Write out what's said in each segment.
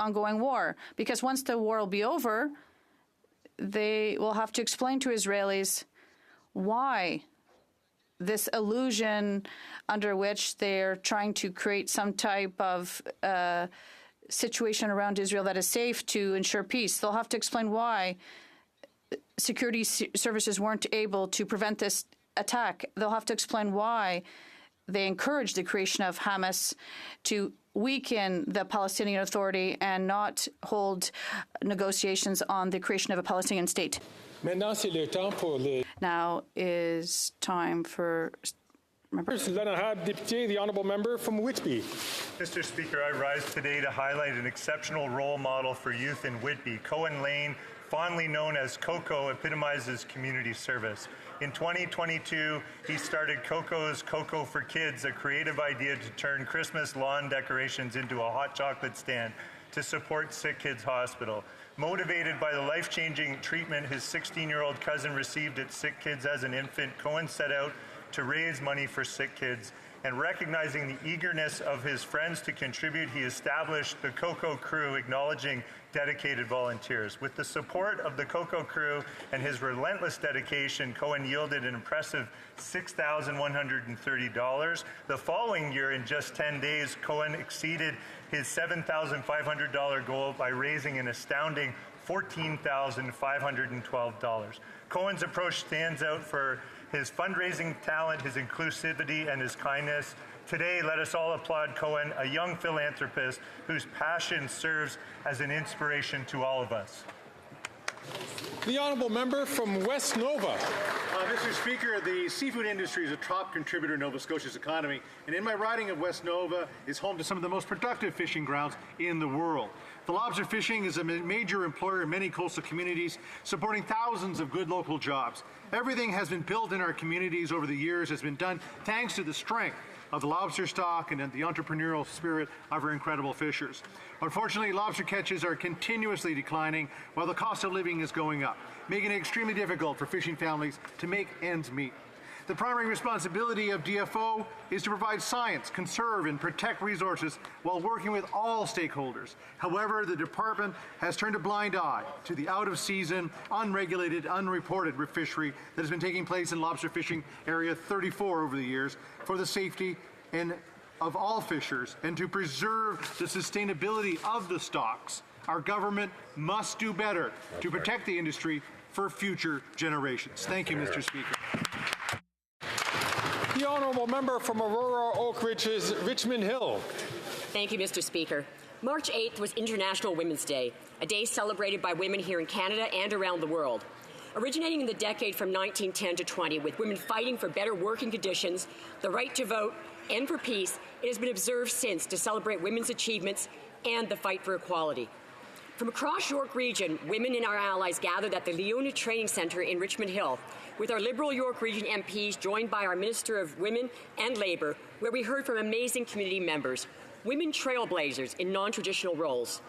ongoing war. Because once the war will be over, they will have to explain to Israelis why this illusion under which they're trying to create some type of situation around Israel that is safe to ensure peace. They'll have to explain why security services weren't able to prevent this attack. They'll have to explain why they encouraged the creation of Hamas to weaken the Palestinian Authority and not hold negotiations on the creation of a Palestinian state. Now is time for members. The honourable member from Whitby. Mr. Speaker, I rise today to highlight an exceptional role model for youth in Whitby. Cohen Lane, fondly known as Coco, epitomizes community service. In 2022, he started Coco's Coco for Kids, a creative idea to turn Christmas lawn decorations into a hot chocolate stand to support Sick Kids Hospital. Motivated by the life-changing treatment his 16-year-old cousin received at Sick Kids as an infant, Cohen set out to raise money for sick kids, and recognizing the eagerness of his friends to contribute, he established the Coco Crew, acknowledging dedicated volunteers. With the support of the Coco Crew and his relentless dedication, Cohen yielded an impressive $6,130. The following year, in just 10 days, Cohen exceeded his $7,500 goal by raising an astounding $14,512. Cohen's approach stands out for his fundraising talent, his inclusivity, and his kindness. Today, let us all applaud Cohen, a young philanthropist whose passion serves as an inspiration to all of us. The honourable member from West Nova. Mr. Speaker, the seafood industry is a top contributor in Nova Scotia's economy, and in my riding of West Nova is home to some of the most productive fishing grounds in the world. The lobster fishing is a major employer in many coastal communities, supporting thousands of good local jobs. Everything has been built in our communities over the years has been done thanks to the strength of the lobster stock and the entrepreneurial spirit of our incredible fishers. Unfortunately, lobster catches are continuously declining while the cost of living is going up, making it extremely difficult for fishing families to make ends meet. The primary responsibility of DFO is to provide science, conserve, and protect resources while working with all stakeholders. However, the department has turned a blind eye to the out-of-season, unregulated, unreported fishery that has been taking place in Lobster Fishing Area 34 over the years for the safety of all fishers and to preserve the sustainability of the stocks. Our government must do better to protect the industry for future generations. Thank you, Mr. Speaker. The honourable member from Aurora Oak Ridges, Richmond Hill. Thank you, Mr. Speaker. March 8th was International Women's Day, a day celebrated by women here in Canada and around the world. Originating in the decade from 1910 to 20, with women fighting for better working conditions, the right to vote, and for peace, it has been observed since to celebrate women's achievements and the fight for equality. From across York Region, women and our allies gathered at the Leona Training Centre in Richmond Hill, with our Liberal York Region MPs joined by our Minister of Women and Labour, where we heard from amazing community members, women trailblazers in non-traditional roles.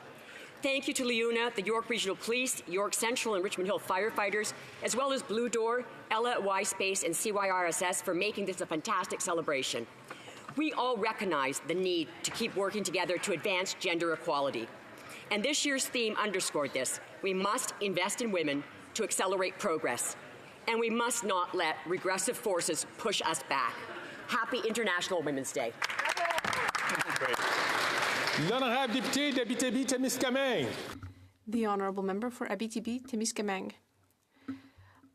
Thank you to Leona, the York Regional Police, York Central and Richmond Hill firefighters, as well as Blue Door, Ella at Y-Space and CYRSS for making this a fantastic celebration. We all recognize the need to keep working together to advance gender equality. And this year's theme underscored this. We must invest in women to accelerate progress. And we must not let regressive forces push us back. Happy International Women's Day. L'honorable député d'Abitibi-Témiscamingue. The honourable member for Abitibi-Témiscamingue.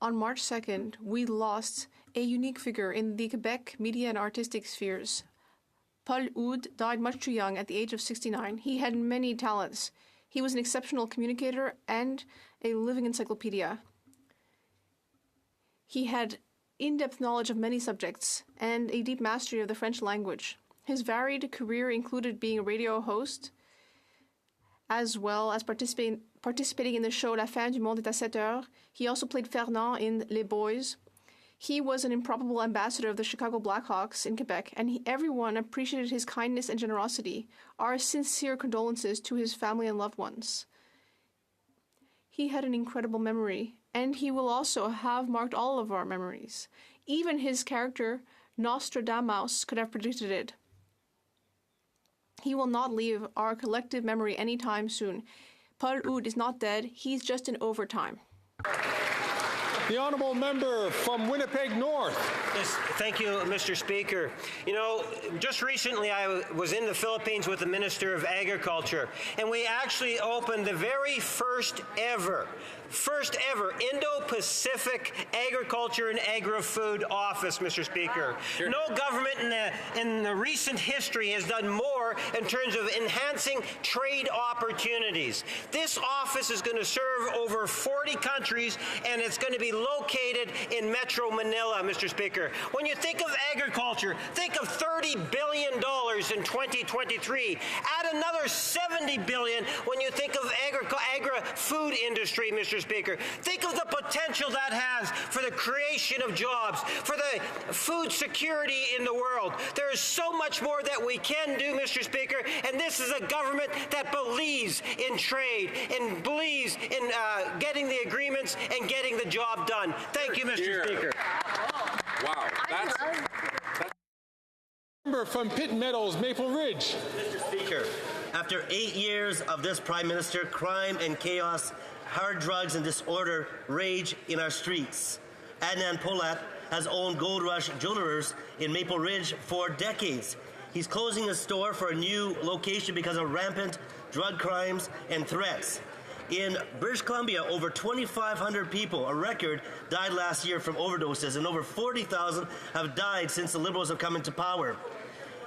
On March 2nd, we lost a unique figure in the Quebec media and artistic spheres. Paul Oud died much too young at the age of 69. He had many talents. He was an exceptional communicator and a living encyclopedia. He had in-depth knowledge of many subjects and a deep mastery of the French language. His varied career included being a radio host, as well as participating in the show La Fin du Monde est à 7 heures. He also played Fernand in Les Boys. He was an improbable ambassador of the Chicago Blackhawks in Quebec, and everyone appreciated his kindness and generosity. Our sincere condolences to his family and loved ones. He had an incredible memory, and he will also have marked all of our memories. Even his character, Nostradamus, could have predicted it. He will not leave our collective memory anytime soon. Par Oud is not dead, he's just in overtime. The honourable member from Winnipeg North. Yes, thank you, Mr. Speaker. You know, just recently I was in the Philippines with the Minister of Agriculture, and we actually opened the very first ever Indo-Pacific Agriculture and Agri-Food Office, Mr. Speaker. Sure. No government in the recent history has done more in terms of enhancing trade opportunities. This office is going to serve over 40 countries, and it's going to be located in Metro Manila, Mr. Speaker. When you think of agriculture, think of $30 billion in 2023. Add another $70 billion when you think of agri-food industry, Mr. Speaker. Think of the potential that has for the creation of jobs, for the food security in the world. There is so much more that we can do, Mr. Speaker, and this is a government that believes in trade and believes in getting the agreements and getting the job done. Thank you, Mr. Speaker. Wow. That's Member from Pitt Meadows, Maple Ridge. Mr. Speaker, after 8 years of this Prime Minister, crime and chaos, hard drugs and disorder rage in our streets. Adnan Polat has owned Gold Rush Jewelers in Maple Ridge for decades. He's closing his store for a new location because of rampant drug crimes and threats. In British Columbia, over 2,500 people, a record, died last year from overdoses, and over 40,000 have died since the Liberals have come into power.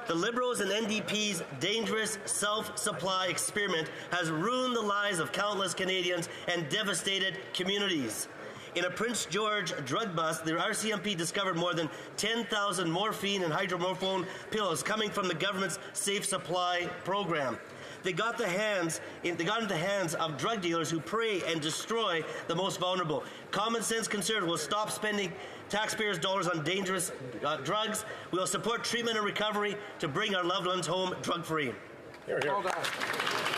The Liberals and NDP's dangerous self-supply experiment has ruined the lives of countless Canadians and devastated communities. In a Prince George drug bust, the RCMP discovered more than 10,000 morphine and hydromorphone pills coming from the government's safe supply program. They got into the hands of drug dealers who prey and destroy the most vulnerable. Common sense conservatives will stop spending taxpayers' dollars on dangerous drugs. We will support treatment and recovery to bring our loved ones home drug-free. Well done.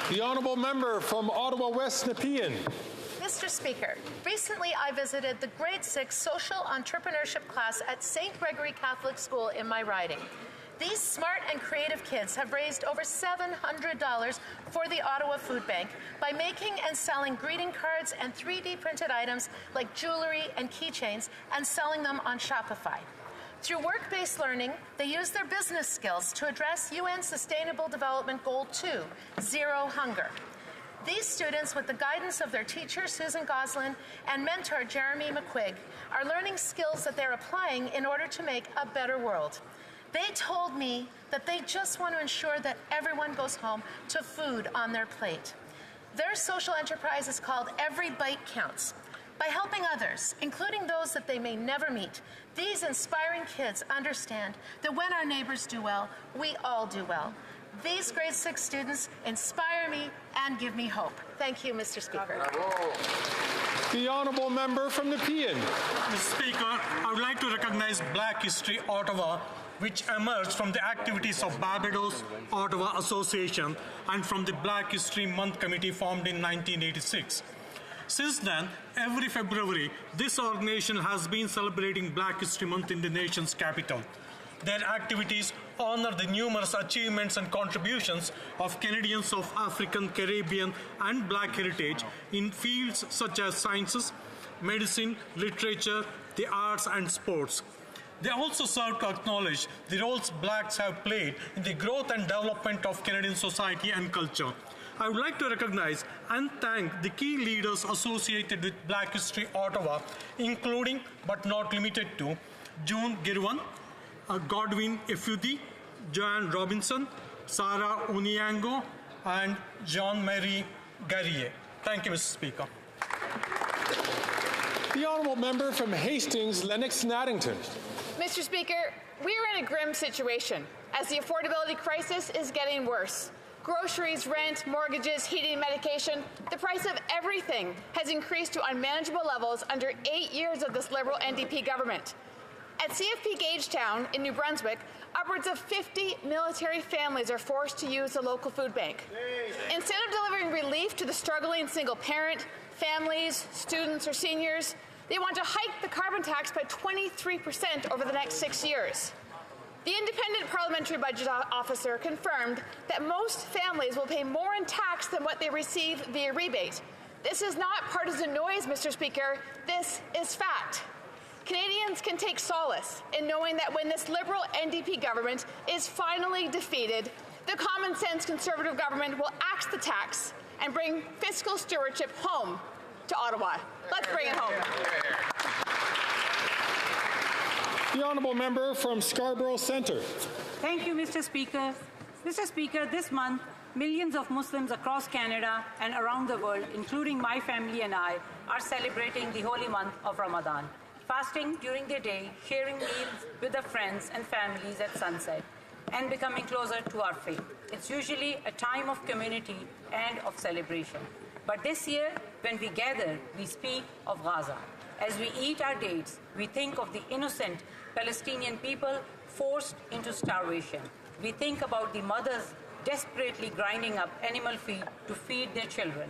The honourable member from Ottawa West Nepean. Mr. Speaker, recently I visited the grade 6 social entrepreneurship class at St. Gregory Catholic School in my riding. These smart and creative kids have raised over $700 for the Ottawa Food Bank by making and selling greeting cards and 3D printed items like jewelry and keychains and selling them on Shopify. Through work-based learning, they use their business skills to address UN Sustainable Development Goal 2, Zero Hunger. These students, with the guidance of their teacher, Susan Goslin, and mentor, Jeremy McQuigg, are learning skills that they're applying in order to make a better world. They told me that they just want to ensure that everyone goes home to food on their plate. Their social enterprise is called Every Bite Counts. By helping others, including those that they may never meet, these inspiring kids understand that when our neighbors do well, we all do well. These grade 6 students inspire me and give me hope. Thank you, Mr. Speaker. The honourable member from Nepean. Mr. Speaker, I would like to recognize Black History Ottawa, which emerged from the activities of Barbados Ottawa Association and from the Black History Month Committee formed in 1986. Since then, every February, this organization has been celebrating Black History Month in the nation's capital. Their activities honor the numerous achievements and contributions of Canadians of African, Caribbean, and Black heritage in fields such as sciences, medicine, literature, the arts, and sports. They also serve to acknowledge the roles Blacks have played in the growth and development of Canadian society and culture. I would like to recognize and thank the key leaders associated with Black History Ottawa, including but not limited to June Girwan, Godwin Efudi, Joanne Robinson, Sarah Onyango, and Jean-Marie Garrier. Thank you, Mr. Speaker. The honourable member from Hastings, Lennox-Naddington. Mr. Speaker, we are in a grim situation as the affordability crisis is getting worse. Groceries, rent, mortgages, heating, medication, the price of everything has increased to unmanageable levels under 8 years of this Liberal NDP government. At CFP Gagetown in New Brunswick, upwards of 50 military families are forced to use the local food bank. Instead of delivering relief to the struggling single parent, families, students, or seniors, they want to hike the carbon tax by 23% over the next 6 years. The independent parliamentary budget officer confirmed that most families will pay more in tax than what they receive via rebate. This is not partisan noise, Mr. Speaker. This is fact. Canadians can take solace in knowing that when this Liberal NDP government is finally defeated, the common-sense Conservative government will axe the tax and bring fiscal stewardship home to Ottawa. Let's bring it home. The honourable member from Scarborough Centre. Thank you, Mr. Speaker. Mr. Speaker, this month, millions of Muslims across Canada and around the world, including my family and I, are celebrating the holy month of Ramadan, fasting during the day, sharing meals with their friends and families at sunset, and becoming closer to our faith. It's usually a time of community and of celebration. But this year, when we gather, we speak of Gaza. As we eat our dates, we think of the innocent Palestinian people forced into starvation. We think about the mothers desperately grinding up animal feed to feed their children,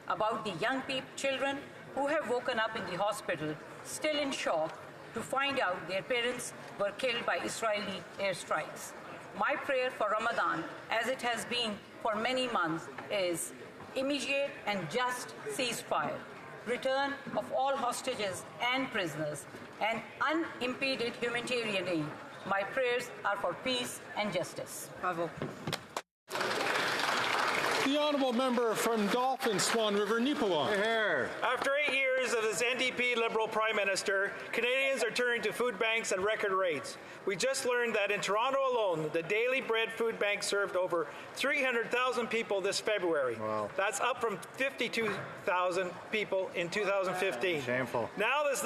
about the young children who have woken up in the hospital, still in shock, to find out their parents were killed by Israeli airstrikes. My prayer for Ramadan, as it has been for many months, is immediate and just ceasefire, return of all hostages and prisoners, and unimpeded humanitarian aid. My prayers are for peace and justice. Bravo. The honourable member from Dolphin, Swan River, Nipawin. After 8 years of this NDP Liberal Prime Minister, Canadians are turning to food banks at record rates. We just learned that in Toronto alone, the Daily Bread Food Bank served over 300,000 people this February. Wow. That's up from 52,000 people in 2015. Shameful. Now this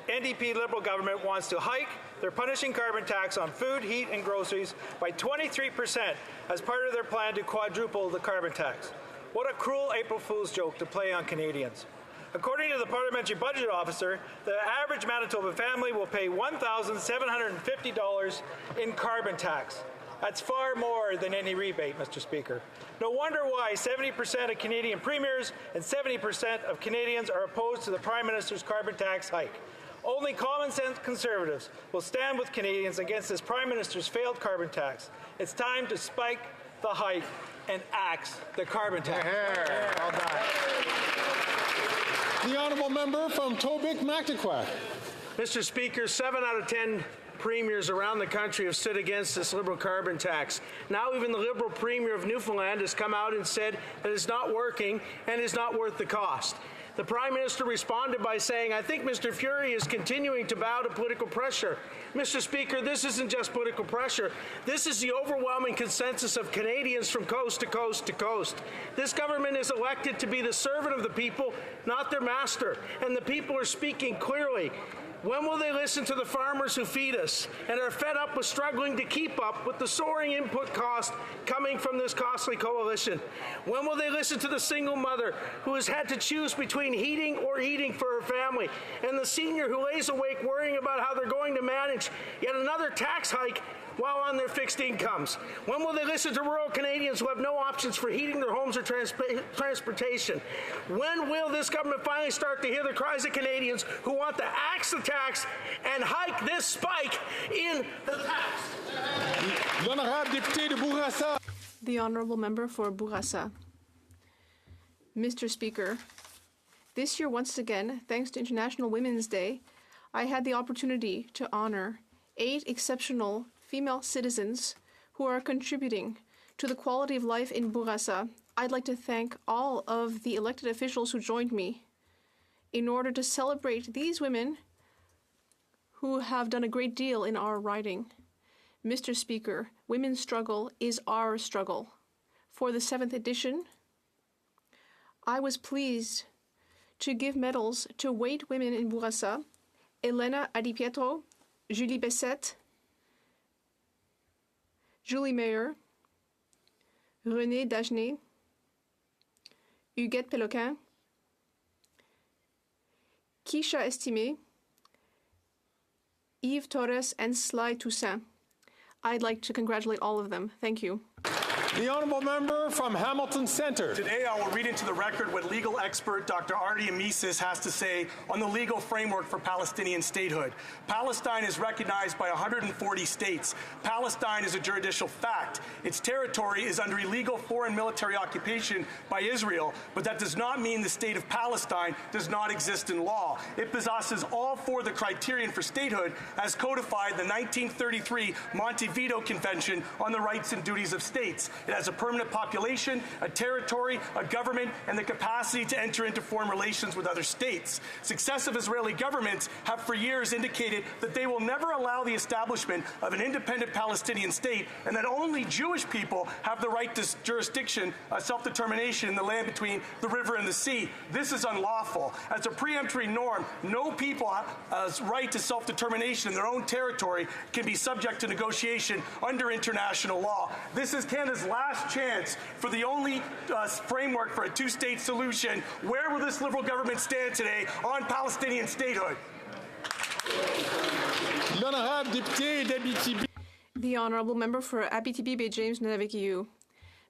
NDP Liberal government wants to hike their punishing carbon tax on food, heat, and groceries by 23% as part of their plan to quadruple the carbon tax. What a cruel April Fool's joke to play on Canadians. According to the Parliamentary Budget Officer, the average Manitoba family will pay $1,750 in carbon tax. That's far more than any rebate, Mr. Speaker. No wonder why 70% of Canadian premiers and 70% of Canadians are opposed to the Prime Minister's carbon tax hike. Only common-sense Conservatives will stand with Canadians against this Prime Minister's failed carbon tax. It's time to spike the hike and axe the carbon tax. Well done. The honourable member from Tobique-Mactaquac. Mr. Speaker, 7 out of 10 premiers around the country have stood against this Liberal carbon tax. Now even the Liberal Premier of Newfoundland has come out and said that it's not working and is not worth the cost. The Prime Minister responded by saying, I think Mr. Furey is continuing to bow to political pressure. Mr. Speaker, this isn't just political pressure. This is the overwhelming consensus of Canadians from coast to coast to coast. This government is elected to be the servant of the people, not their master. And the people are speaking clearly. When will they listen to the farmers who feed us and are fed up with struggling to keep up with the soaring input cost coming from this costly coalition? When will they listen to the single mother who has had to choose between heating or eating for her family, and the senior who lays awake worrying about how they're going to manage yet another tax hike while on their fixed incomes? When will they listen to rural Canadians who have no options for heating their homes or transportation? When will this government finally start to hear the cries of Canadians who want to axe the tax and hike this spike in the tax? L'honorable député de Bourassa. The honourable member for Bourassa. Mr. Speaker, this year once again, thanks to International Women's Day, I had the opportunity to honour 8 exceptional female citizens who are contributing to the quality of life in Bourassa. I'd like to thank all of the elected officials who joined me in order to celebrate these women who have done a great deal in our riding. Mr. Speaker, women's struggle is our struggle. For the 7th edition, I was pleased to give medals to 8 women in Bourassa: Elena Adipietro, Julie Bessette, Julie Mayer, Renée Dagenet, Huguette Péloquin, Keisha Estimé, Yves Torres, and Sly Toussaint. I'd like to congratulate all of them. Thank you. The honourable member from Hamilton Centre. Today I will read into the record what legal expert Dr. Artie Amisis has to say on the legal framework for Palestinian statehood. Palestine is recognized by 140 states. Palestine is a judicial fact. Its territory is under illegal foreign military occupation by Israel, but that does not mean the state of Palestine does not exist in law. It possesses all four of the criterion for statehood as codified the 1933 Montevideo Convention on the Rights and Duties of States. It has a permanent population, a territory, a government, and the capacity to enter into foreign relations with other states. Successive Israeli governments have for years indicated that they will never allow the establishment of an independent Palestinian state and that only Jewish people have the right to jurisdiction, self-determination in the land between the river and the sea. This is unlawful. As a preemptory norm, no people's right to self-determination in their own territory can be subject to negotiation under international law. This is Canada's last chance for the only framework for a two-state solution. Where will this Liberal government stand today on Palestinian statehood? The Honourable Member for Abitibi James Nanavikiu.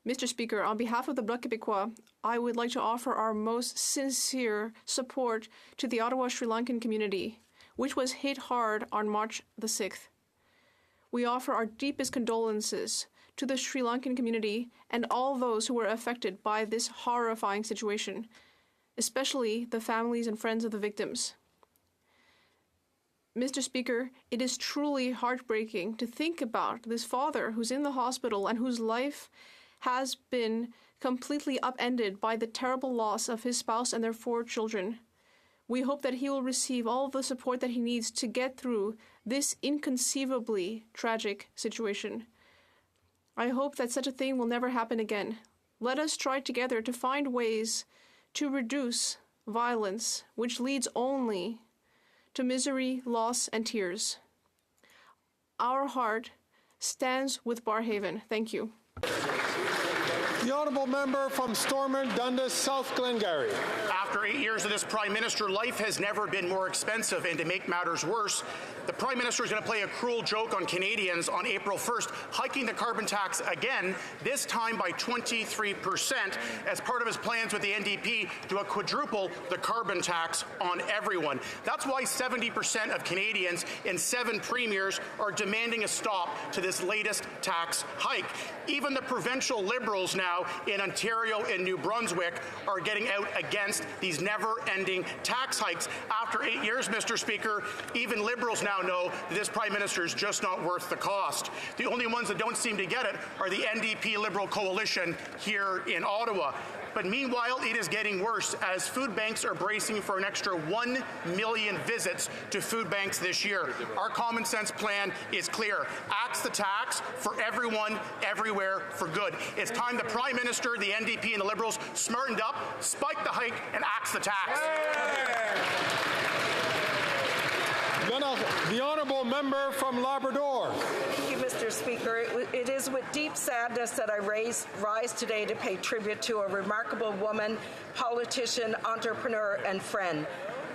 Mr. Speaker, on behalf of the Bloc Québécois, I would like to offer our most sincere support to the Ottawa Sri Lankan community, which was hit hard on March the 6th. We offer our deepest condolences to the Sri Lankan community and all those who were affected by this horrifying situation, especially the families and friends of the victims. Mr. Speaker, it is truly heartbreaking to think about this father who's in the hospital and whose life has been completely upended by the terrible loss of his spouse and their 4 children. We hope that he will receive all the support that he needs to get through this inconceivably tragic situation. I hope that such a thing will never happen again. Let us try together to find ways to reduce violence, which leads only to misery, loss, and tears. Our heart stands with Barhaven. Thank you. The honourable member from Stormont, Dundas, South Glengarry. After 8 years of this Prime Minister, life has never been more expensive, and to make matters worse, the Prime Minister is going to play a cruel joke on Canadians on April 1st, hiking the carbon tax again, this time by 23%, as part of his plans with the NDP to quadruple the carbon tax on everyone. That's why 70% of Canadians in 7 premiers are demanding a stop to this latest tax hike. Even the provincial Liberals now in Ontario and New Brunswick are getting out against these never-ending tax hikes. After 8 years, Mr. Speaker, even Liberals now know that this Prime Minister is just not worth the cost. The only ones that don't seem to get it are the NDP Liberal coalition here in Ottawa. But meanwhile, it is getting worse as food banks are bracing for an extra 1 million visits to food banks this year. Our common sense plan is clear. Axe the tax for everyone, everywhere, for good. It's time the Prime Minister, the NDP, and the Liberals smartened up, spiked the hike, and axed the tax. The honourable member from Labrador. Thank you, Mr. Speaker. It is with deep sadness that I rise today to pay tribute to a remarkable woman, politician, entrepreneur, and friend.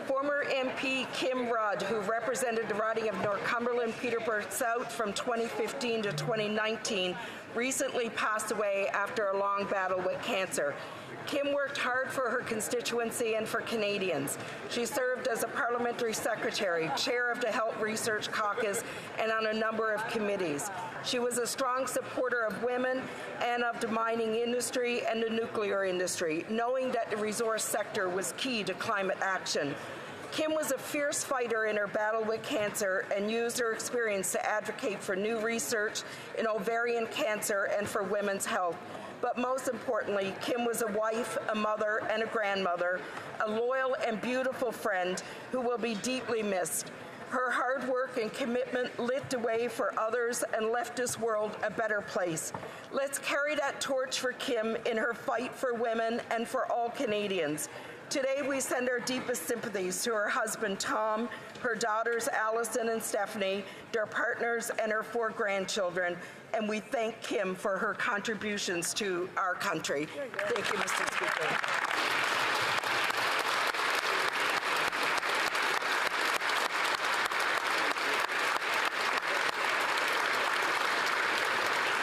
Former MP Kim Rudd, who represented the riding of Northumberland Peterborough South from 2015 to 2019, recently passed away after a long battle with cancer. Kim worked hard for her constituency and for Canadians. She served as a parliamentary secretary, chair of the Health Research Caucus, and on a number of committees. She was a strong supporter of women and of the mining industry and the nuclear industry, knowing that the resource sector was key to climate action. Kim was a fierce fighter in her battle with cancer and used her experience to advocate for new research in ovarian cancer and for women's health. But most importantly, Kim was a wife, a mother, and a grandmother, a loyal and beautiful friend who will be deeply missed. Her hard work and commitment lit the way for others and left this world a better place. Let's carry that torch for Kim in her fight for women and for all Canadians. Today, we send our deepest sympathies to her husband, Tom, her daughters, Allison and Stephanie, their partners, and her 4 grandchildren. And we thank Kim for her contributions to our country. Thank you, Mr. Speaker.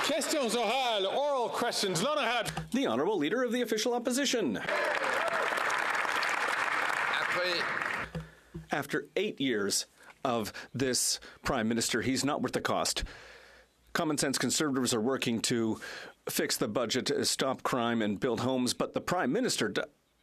Questions orales, oral call questions. None ahead. The Honourable Leader of the Official Opposition. After 8 years of this Prime Minister, he's not worth the cost. Common sense Conservatives are working to fix the budget, stop crime and build homes, but the Prime Minister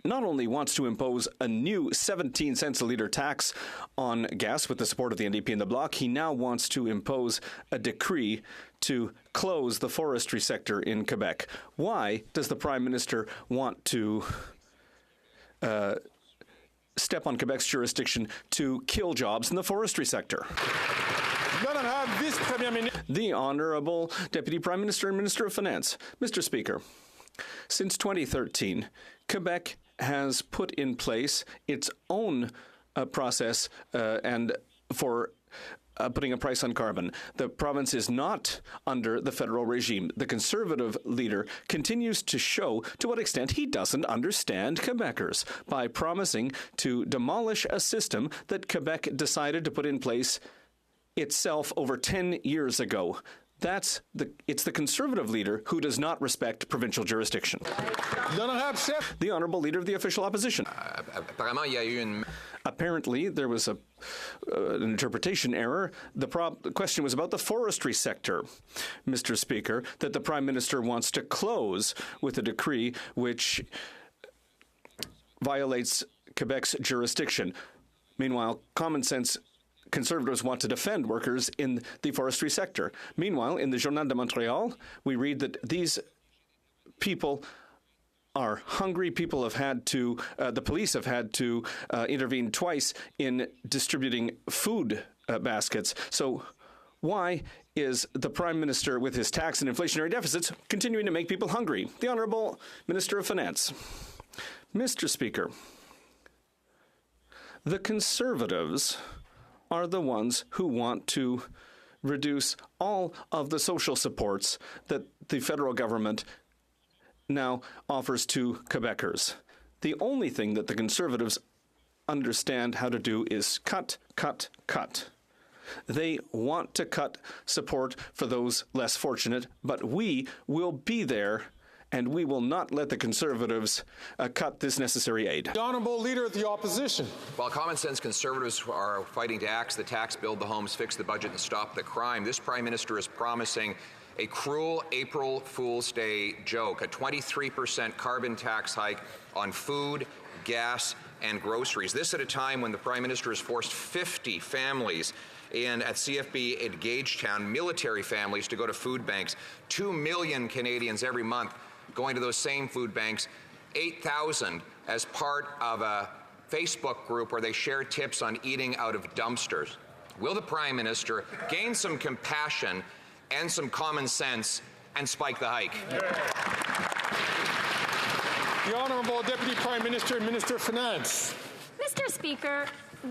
not only wants to impose a new 17 cents a litre tax on gas with the support of the NDP and the Bloc, he now wants to impose a decree to close the forestry sector in Quebec. Why does the Prime Minister want to step on Quebec's jurisdiction to kill jobs in the forestry sector? The Honourable Deputy Prime Minister and Minister of Finance. Mr. Speaker, since 2013, Quebec has put in place its own process and for putting a price on carbon. The province is not under the federal regime. The Conservative leader continues to show to what extent he doesn't understand Quebecers by promising to demolish a system that Quebec decided to put in place itself over 10 years ago. It's the Conservative leader who does not respect provincial jurisdiction. The Honourable Leader of the Official Opposition. Apparently, there was an interpretation error. The question was about the forestry sector, Mr. Speaker, that the Prime Minister wants to close with a decree which violates Quebec's jurisdiction. Meanwhile, common sense Conservatives want to defend workers in the forestry sector. Meanwhile, in the Journal de Montréal, we read that these people are hungry. People have had to, the police have had to intervene twice in distributing food baskets. So why is the Prime Minister, with his tax and inflationary deficits, continuing to make people hungry? The Honourable Minister of Finance. Mr. Speaker, the Conservatives are the ones who want to reduce all of the social supports that the federal government now offers to Quebecers. The only thing that the Conservatives understand how to do is cut, cut, cut. They want to cut support for those less fortunate, but we will be there and we will not let the Conservatives cut this necessary aid. The Honourable Leader of the Opposition. While common sense Conservatives are fighting to axe the tax, build the homes, fix the budget, and stop the crime, this Prime Minister is promising a cruel April Fool's Day joke, a 23% carbon tax hike on food, gas, and groceries. This at a time when the Prime Minister has forced 50 families at CFB in Gagetown, military families, to go to food banks. 2 million Canadians every month going to those same food banks, 8,000 as part of a Facebook group where they share tips on eating out of dumpsters. Will the Prime Minister gain some compassion and some common sense and spike the hike? The Honourable Deputy Prime Minister and Minister of Finance. Mr. Speaker,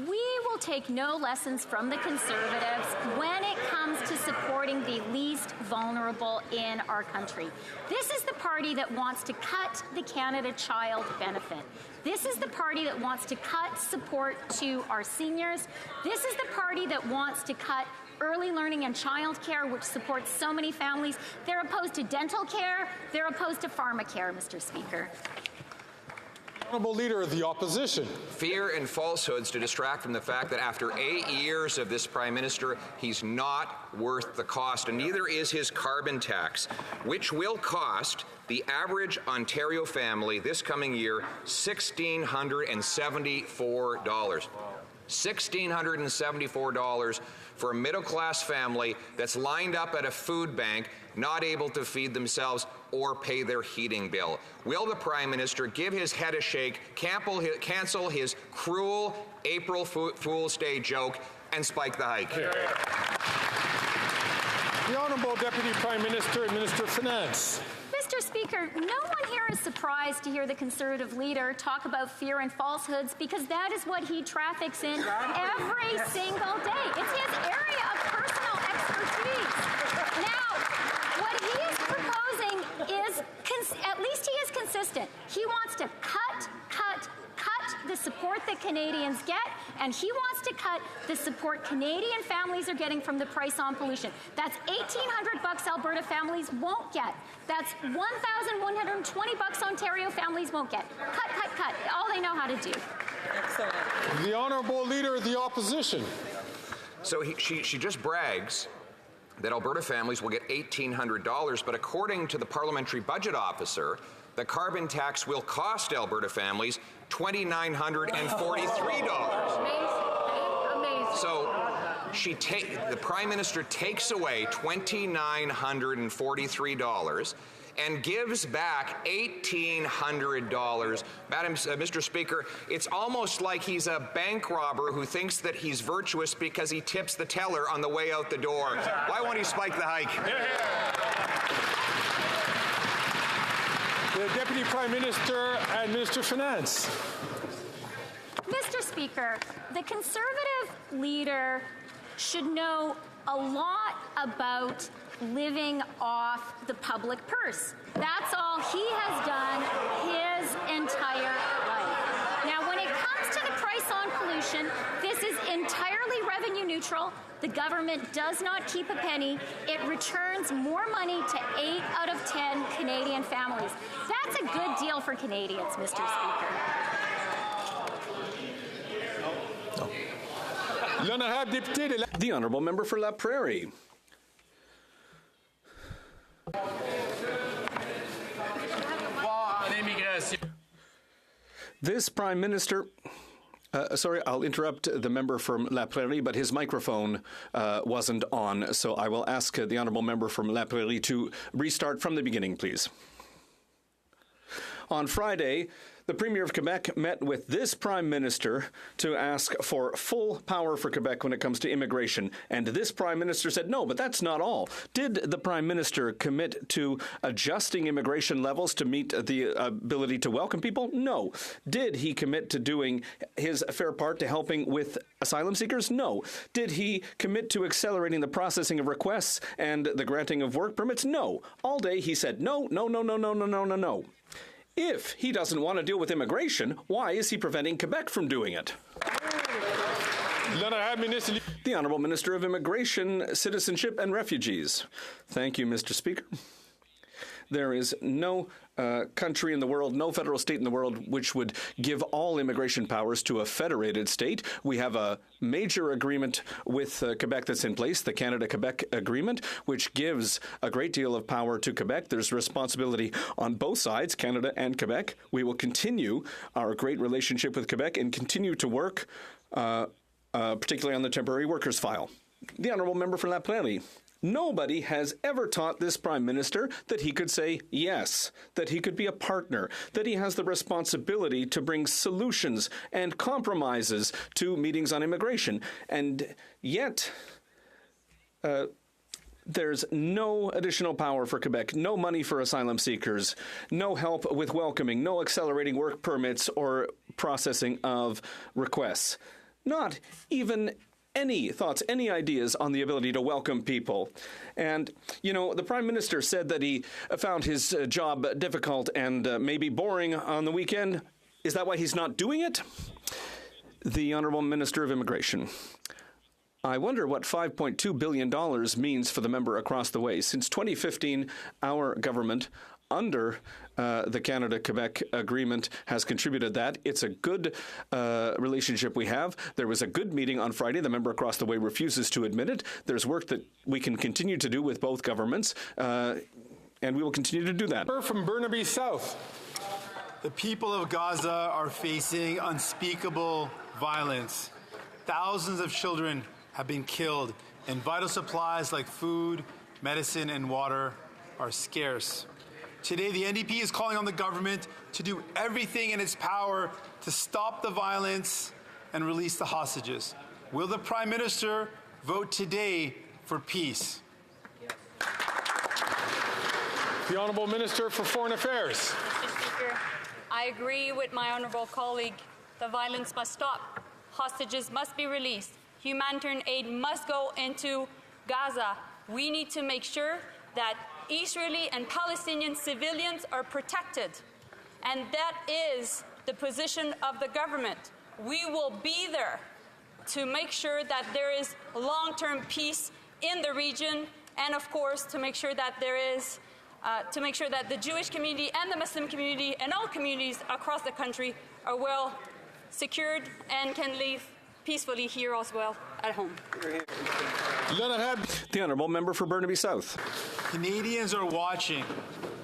we will take no lessons from the Conservatives when it comes to supporting the least vulnerable in our country. This is the party that wants to cut the Canada Child benefit. This is the party that wants to cut support to our seniors. This is the party that wants to cut early learning and childcare, which supports so many families. They're opposed to dental care. They're opposed to pharmacare, Mr. Speaker. Honourable Leader of the Opposition. Fear and falsehoods to distract from the fact that after 8 years of this Prime Minister, he's not worth the cost, and neither is his carbon tax, which will cost the average Ontario family this coming year $1,674. $1,674 for a middle-class family that's lined up at a food bank, not able to feed themselves or pay their heating bill. Will the Prime Minister give his head a shake, cancel his cruel April Fool's Day joke, and spike the hike? The Honourable Deputy Prime Minister and Minister of Finance. Mr. Speaker, no one here is surprised to hear the Conservative leader talk about fear and falsehoods, because that is what he traffics in every single day. It's his area of personal expertise. Now, what he is proposing is, at least he is consistent. He wants to cut the support that Canadians get, and he wants to cut the support Canadian families are getting from the price on pollution. That's $1,800 Alberta families won't get. That's $1,120 Ontario families won't get. Cut, cut, cut. All they know how to do. Excellent. The Honourable Leader of the Opposition. So she just brags that Alberta families will get $1,800, but according to the Parliamentary Budget Officer, the carbon tax will cost Alberta families $2,943. Amazing. So the Prime Minister takes away $2,943 and gives back $1,800. Mr. Speaker, it's almost like he's a bank robber who thinks that he's virtuous because he tips the teller on the way out the door. Why won't he spike the hike? The Deputy Prime Minister and Minister of Finance. Mr. Speaker, the Conservative leader should know a lot about living off the public purse. That's all he has done his entire life. Now, when it comes to the price on pollution, this is entirely revenue neutral. The government does not keep a penny. It returns more money to 8 out of 10 Canadian families. That's a good deal for Canadians, Mr. Speaker. The Honourable Member for La Prairie. This Prime Minister... sorry, I'll interrupt the member from La Prairie, but his microphone wasn't on, so I will ask the Honourable Member from La Prairie to restart from the beginning, please. On Friday, the Premier of Quebec met with this Prime Minister to ask for full power for Quebec when it comes to immigration. And this Prime Minister said, no, but that's not all. Did the Prime Minister commit to adjusting immigration levels to meet the ability to welcome people? No. Did he commit to doing his fair part to helping with asylum seekers? No. Did he commit to accelerating the processing of requests and the granting of work permits? No. All day he said, no, no, no, no, no, no, no, no, no. If he doesn't want to deal with immigration, why is he preventing Quebec from doing it? The Honourable Minister of Immigration, Citizenship and Refugees. Thank you, Mr. Speaker. There is no country in the world, no federal state in the world which would give all immigration powers to a federated state. We have a major agreement with Quebec that's in place, the Canada-Quebec Agreement, which gives a great deal of power to Quebec. There's responsibility on both sides, Canada and Quebec. We will continue our great relationship with Quebec and continue to work, particularly on the temporary workers file. The Honourable Member for La Prairie. Nobody has ever taught this Prime Minister that he could say yes, that he could be a partner, that he has the responsibility to bring solutions and compromises to meetings on immigration. And yet, there's no additional power for Quebec, no money for asylum seekers, no help with welcoming, no accelerating work permits or processing of requests. Not even any thoughts, any ideas on the ability to welcome people. And, you know, the Prime Minister said that he found his job difficult and maybe boring on the weekend. Is that why he's not doing it? The Honourable Minister of Immigration. I wonder what $5.2 billion means for the member across the way. Since 2015, our government, under the Canada-Quebec Agreement, has contributed that. It's a good relationship we have. There was a good meeting on Friday. The member across the way refuses to admit it. There's work that we can continue to do with both governments, and we will continue to do that. From Burnaby South. The people of Gaza are facing unspeakable violence. Thousands of children have been killed, and vital supplies like food, medicine, and water are scarce. Today, the NDP is calling on the government to do everything in its power to stop the violence and release the hostages. Will the Prime Minister vote today for peace? The Honourable Minister for Foreign Affairs. Mr. Speaker, I agree with my honourable colleague. The violence must stop. Hostages must be released. Humanitarian aid must go into Gaza. We need to make sure that Israeli and Palestinian civilians are protected. And that is the position of the government. We will be there to make sure that there is long-term peace in the region, and of course to make sure that there is to make sure that the Jewish community and the Muslim community and all communities across the country are well secured and can live peacefully here as well at home. The Honourable Member for Burnaby South. Canadians are watching,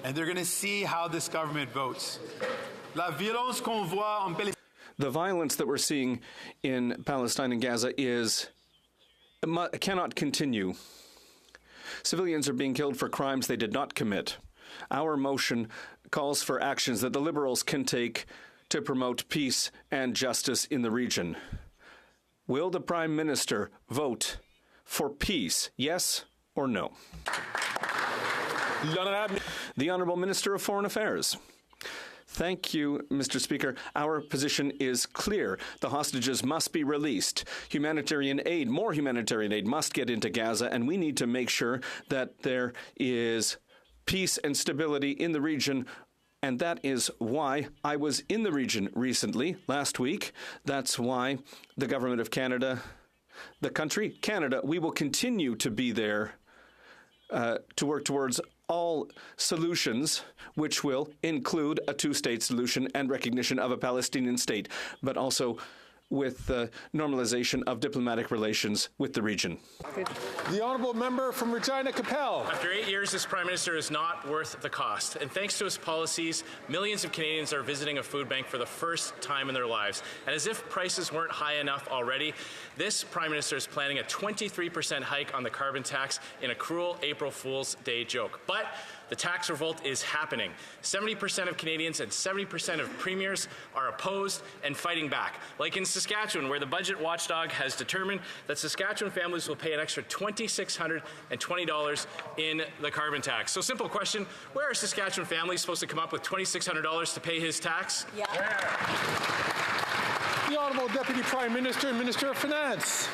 and they're going to see how this government votes. La violence qu'on voit en Palestine. The violence that we're seeing in Palestine and Gaza cannot continue. Civilians are being killed for crimes they did not commit. Our motion calls for actions that the Liberals can take to promote peace and justice in the region. Will the Prime Minister vote for peace, yes or no? The Honourable Minister of Foreign Affairs. Thank you, Mr. Speaker. Our position is clear. The hostages must be released. Humanitarian aid, more humanitarian aid must get into Gaza, and we need to make sure that there is peace and stability in the region. And that is why I was in the region recently, last week. That's why the Government of Canada, the country, Canada, we will continue to be there to work towards all solutions, which will include a two-state solution and recognition of a Palestinian state, but also with the normalization of diplomatic relations with the region. The Honourable Member from Regina Capel. After 8 years, this Prime Minister is not worth the cost. And thanks to his policies, millions of Canadians are visiting a food bank for the first time in their lives. And as if prices weren't high enough already, this Prime Minister is planning a 23% hike on the carbon tax in a cruel April Fool's Day joke. But the tax revolt is happening. 70% of Canadians and 70% of premiers are opposed and fighting back. Like in Saskatchewan, where the budget watchdog has determined that Saskatchewan families will pay an extra $2,620 in the carbon tax. So simple question, where are Saskatchewan families supposed to come up with $2,600 to pay his tax? Yeah. The Honourable Deputy Prime Minister and Minister of Finance.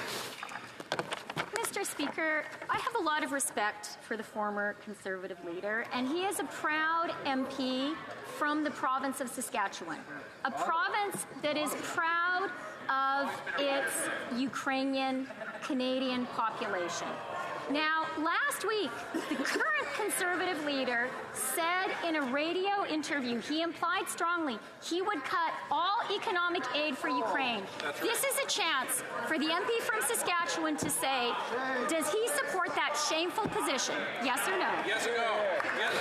Mr. Speaker, I have a lot of respect for the former Conservative leader, and he is a proud MP from the province of Saskatchewan, a province that is proud of its Ukrainian Canadian population. Now, last week, the current Conservative leader said in a radio interview, he implied strongly he would cut all economic aid for Ukraine. This is a chance for the MP from Saskatchewan to say, does he support that shameful position? Yes or no? Yes or no? Yes.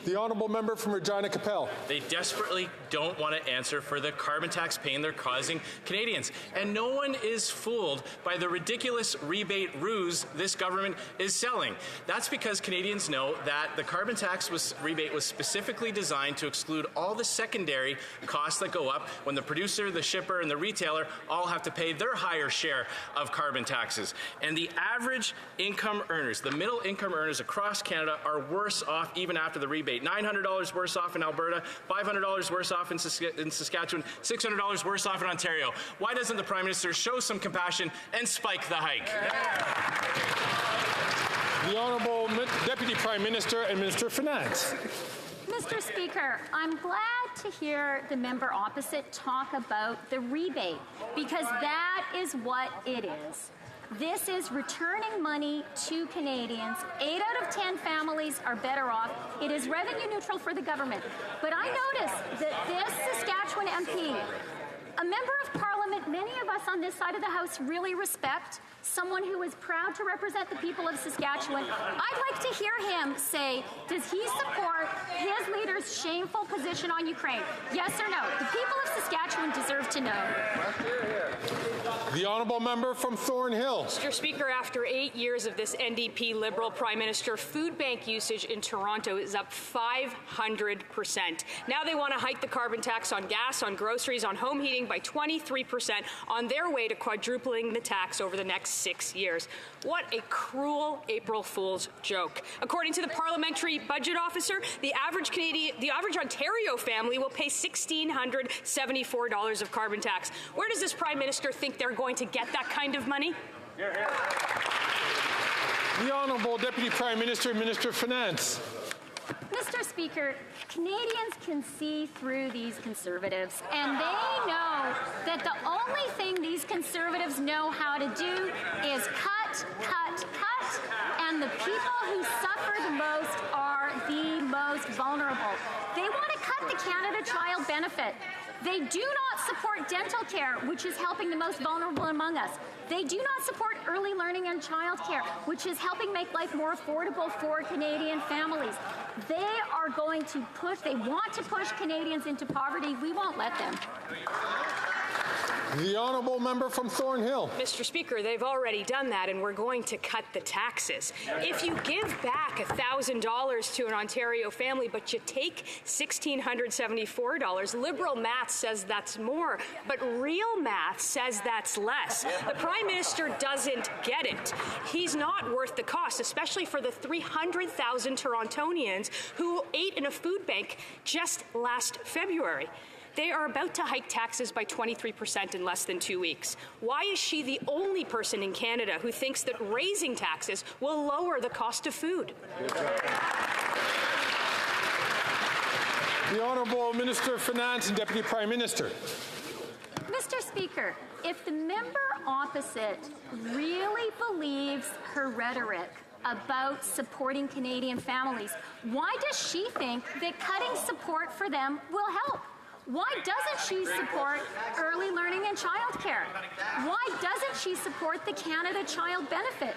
The Honourable Member from Regina Capel. They desperately don't want to answer for the carbon tax pain they're causing Canadians. And no one is fooled by the ridiculous rebate ruse this government is selling. That's because Canadians know that the carbon tax rebate was specifically designed to exclude all the secondary costs that go up when the producer, the shipper, and the retailer all have to pay their higher share of carbon taxes. And the average income earners, the middle income earners across Canada, are worse off even after the rebate. $900 worse off in Alberta, $500 worse off in Saskatchewan, $600 worse off in Ontario. Why doesn't the Prime Minister show some compassion and spike the hike? The Honourable Deputy Prime Minister and Minister of Finance. Mr. Speaker, I'm glad to hear the member opposite talk about the rebate, because that is what it is. This is returning money to Canadians. 8 out of 10 families are better off. It is revenue neutral for the government. But I notice that this Saskatchewan MP, a member of Parliament many of us on this side of the House really respect, someone who is proud to represent the people of Saskatchewan, I'd like to hear him say, does he support his leader's shameful position on Ukraine? Yes or no? The people of Saskatchewan deserve to know. The Honourable Member from Thornhill. Mr. Speaker, after 8 years of this NDP Liberal Prime Minister, food bank usage in Toronto is up 500%. Now they want to hike the carbon tax on gas, on groceries, on home heating by 23%, on their way to quadrupling the tax over the next 6 years. What a cruel April Fool's joke. According to the Parliamentary Budget Officer, the average Ontario family will pay $1,674 of carbon tax. Where does this Prime Minister think they're going to get that kind of money? The Honourable Deputy Prime Minister and Minister of Finance. Mr. Speaker, Speaker, Canadians can see through these Conservatives, and they know that the only thing these Conservatives know how to do is cut, cut, cut, and the people who suffer the most are the most vulnerable. They want to cut the Canada Child Benefit. They do not support dental care, which is helping the most vulnerable among us. They do not support early learning and childcare, which is helping make life more affordable for Canadian families. They are going to push, they want to push Canadians into poverty. We won't let them. The honourable member from Thornhill. Mr. Speaker, they've already done that, and we're going to cut the taxes. If you give back $1,000 to an Ontario family, but you take $1,674, Liberal math says that's more, but real math says that's less. The Prime Minister doesn't get it. He's not worth the cost, especially for the 300,000 Torontonians who ate in a food bank just last February. They are about to hike taxes by 23% in less than 2 weeks. Why is she the only person in Canada who thinks that raising taxes will lower the cost of food? The Honourable Minister of Finance and Deputy Prime Minister. Mr. Speaker, if the member opposite really believes her rhetoric about supporting Canadian families, why does she think that cutting support for them will help? Why doesn't she support early learning and childcare? Why doesn't she support the Canada Child Benefit,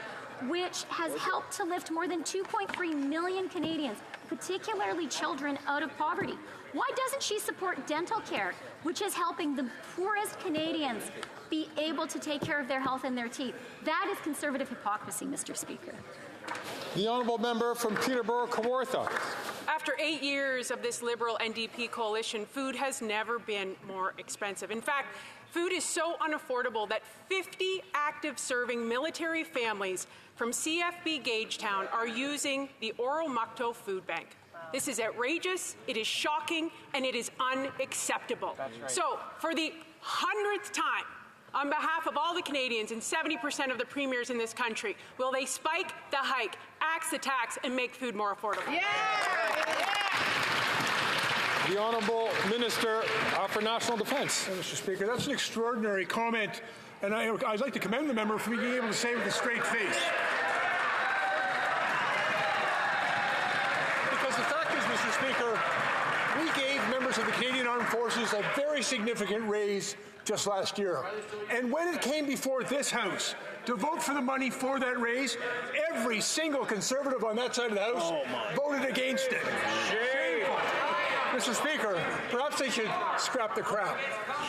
which has helped to lift more than 2.3 million Canadians, particularly children, out of poverty? Why doesn't she support dental care, which is helping the poorest Canadians be able to take care of their health and their teeth? That is Conservative hypocrisy, Mr. Speaker. The honourable member from Peterborough-Kawartha. After 8 years of this Liberal NDP coalition, food has never been more expensive. In fact, food is so unaffordable that 50 active serving military families from CFB Gagetown are using the Oromocto Food Bank. This is outrageous, it is shocking, and it is unacceptable. Right. So, for the 100th time, on behalf of all the Canadians and 70% of the premiers in this country, will they spike the hike, axe the tax, and make food more affordable? Yeah! The Honourable Minister for National Defence. Mr. Speaker, that's an extraordinary comment, and I'd like to commend the member for being able to say it with a straight face. Because the fact is, Mr. Speaker, we gave members of the Canadian Armed Forces a very significant raise just last year. And when it came before this House to vote for the money for that raise, every single Conservative on that side of the House voted against it. Shame. Mr. Speaker, perhaps they should scrap the crap.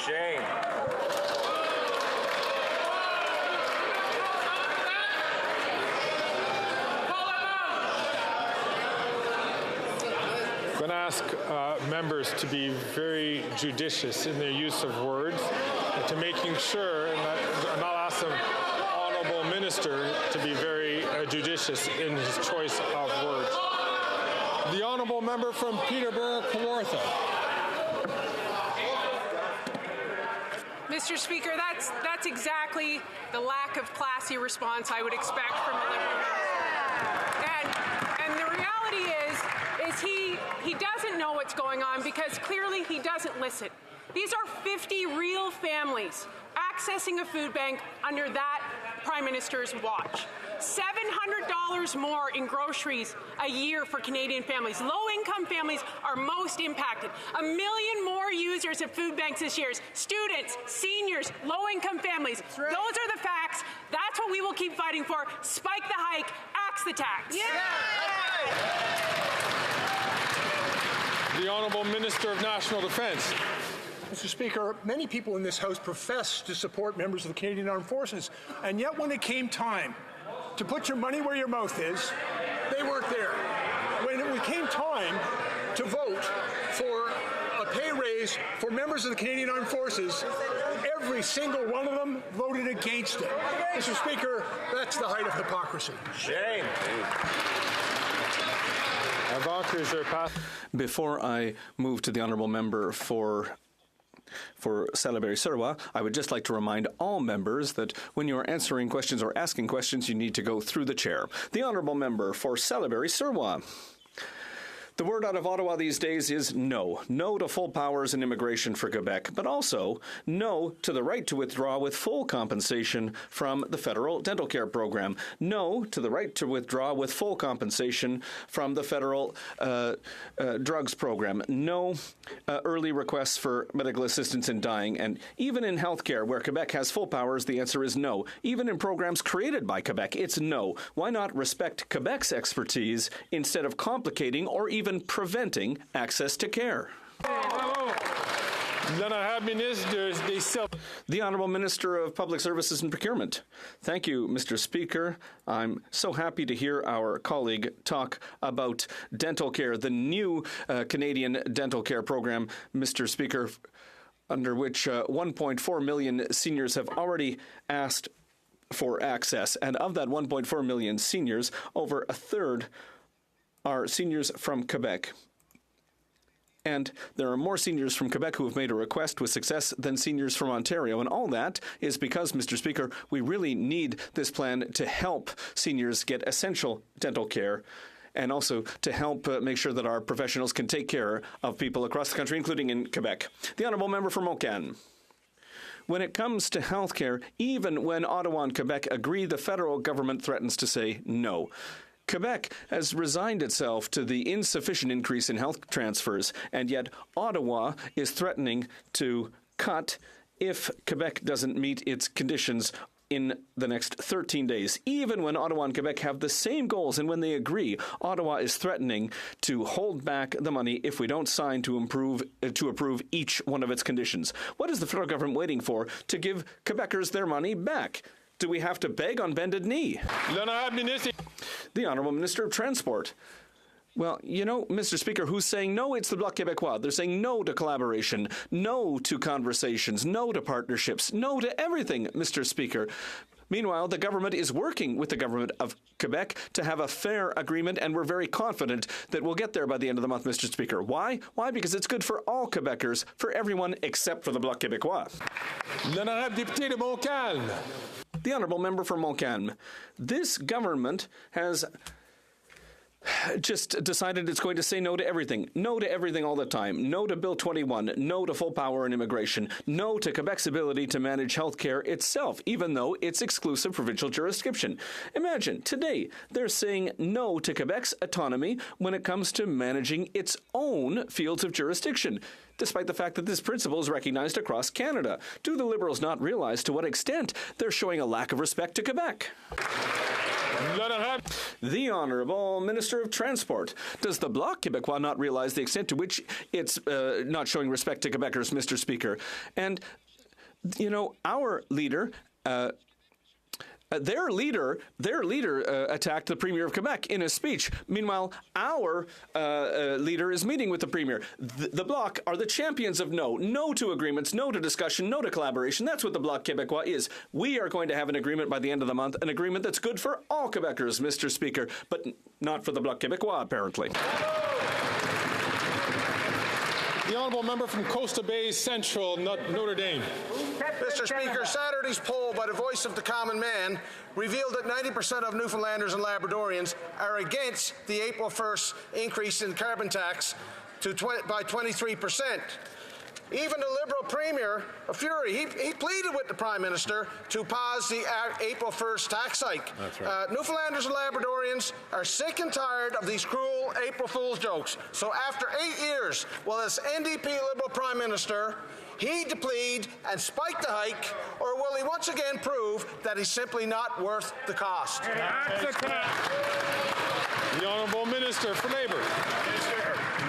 Shame. I'm going to ask members to be very judicious in their use of words, and to making sure, and I'll ask the Honourable Minister to be very judicious in his choice of words. The Honourable Member from Peterborough-Kawartha. Mr. Speaker, that's exactly the lack of classy response I would expect from a Liberal member. And the reality is he doesn't know what's going on because clearly he doesn't listen. These are 50 real families accessing a food bank under that Prime Minister's watch. $700 more in groceries a year for Canadian families. Low-income families are most impacted. 1 million more users of food banks this year. Students, seniors, low-income families. Right. Those are the facts. That's what we will keep fighting for. Spike the hike, axe the tax. Yeah. The Honourable Minister of National Defence. Mr. Speaker, many people in this House profess to support members of the Canadian Armed Forces, and yet when it came time to put your money where your mouth is, they weren't there. When it came time to vote for a pay raise for members of the Canadian Armed Forces, every single one of them voted against it. Mr. Speaker, that's the height of hypocrisy. Shame. Before I move to the Honourable Member for Salaberry-Surwa, I would just like to remind all members that when you are answering questions or asking questions, you need to go through the chair. The Honourable Member for Salaberry-Surwa. The word out of Ottawa these days is no. No to full powers in immigration for Quebec, but also no to the right to withdraw with full compensation from the federal dental care program. No to the right to withdraw with full compensation from the federal drugs program. No early requests for medical assistance in dying. And even in healthcare, where Quebec has full powers, the answer is no. Even in programs created by Quebec, it's no. Why not respect Quebec's expertise instead of complicating or even preventing access to care? The Honourable Minister of Public Services and Procurement. Thank you, Mr. Speaker. I'm so happy to hear our colleague talk about dental care, the new Canadian dental care program, Mr. Speaker, under which 1.4 million seniors have already asked for access. And of that 1.4 million seniors, over a third are seniors from Quebec. And there are more seniors from Quebec who have made a request with success than seniors from Ontario. And all that is because, Mr. Speaker, we really need this plan to help seniors get essential dental care and also to help make sure that our professionals can take care of people across the country, including in Quebec. The Honourable Member for Moncton. When it comes to health care, even when Ottawa and Quebec agree, the federal government threatens to say no. Quebec has resigned itself to the insufficient increase in health transfers, and yet Ottawa is threatening to cut if Quebec doesn't meet its conditions in the next 13 days. Even when Ottawa and Quebec have the same goals and when they agree, Ottawa is threatening to hold back the money if we don't sign to approve each one of its conditions. What is the federal government waiting for to give Quebecers their money back? Do we have to beg on bended knee? The Honourable Minister of Transport. Well, you know, Mr. Speaker, who's saying no? It's the Bloc Québécois. They're saying no to collaboration, no to conversations, no to partnerships, no to everything, Mr. Speaker. Meanwhile, the government is working with the government of Quebec to have a fair agreement, and we're very confident that we'll get there by the end of the month, Mr. Speaker. Why? Why? Because it's good for all Quebecers, for everyone except for the Bloc Québécois. L'honorable député de Montcalm. The Honourable Member for Montcalm. This government has just decided it's going to say no to everything. No to everything all the time. No to Bill 21. No to full power in immigration. No to Quebec's ability to manage health care itself, even though it's exclusive provincial jurisdiction. Imagine, today, they're saying no to Quebec's autonomy when it comes to managing its own fields of jurisdiction, despite the fact that this principle is recognized across Canada. Do the Liberals not realize to what extent they're showing a lack of respect to Quebec? The Honourable Minister of Transport. Does the Bloc Québécois not realize the extent to which it's not showing respect to Quebecers, Mr. Speaker? And, you know, our leader... Their leader attacked the Premier of Quebec in a speech. Meanwhile, our leader is meeting with the Premier. The Bloc are the champions of no. No to agreements, no to discussion, no to collaboration. That's what the Bloc Québécois is. We are going to have an agreement by the end of the month, an agreement that's good for all Quebecers, Mr. Speaker, but not for the Bloc Québécois, apparently. The Honourable Member from Costa Bay Central, Notre Dame. Mr. Speaker, Saturday's poll by the Voice of the Common Man revealed that 90% of Newfoundlanders and Labradorians are against the April 1st increase in carbon tax by 23%. Even the Liberal Premier, a fury, he pleaded with the Prime Minister to pause the April 1st tax hike. That's right. Newfoundlanders and Labradorians are sick and tired of these cruel April Fool's jokes. So after 8 years, will this NDP Liberal Prime Minister heed the plead and spike the hike, or will he once again prove that he's simply not worth the cost? The Honourable Minister for Labour.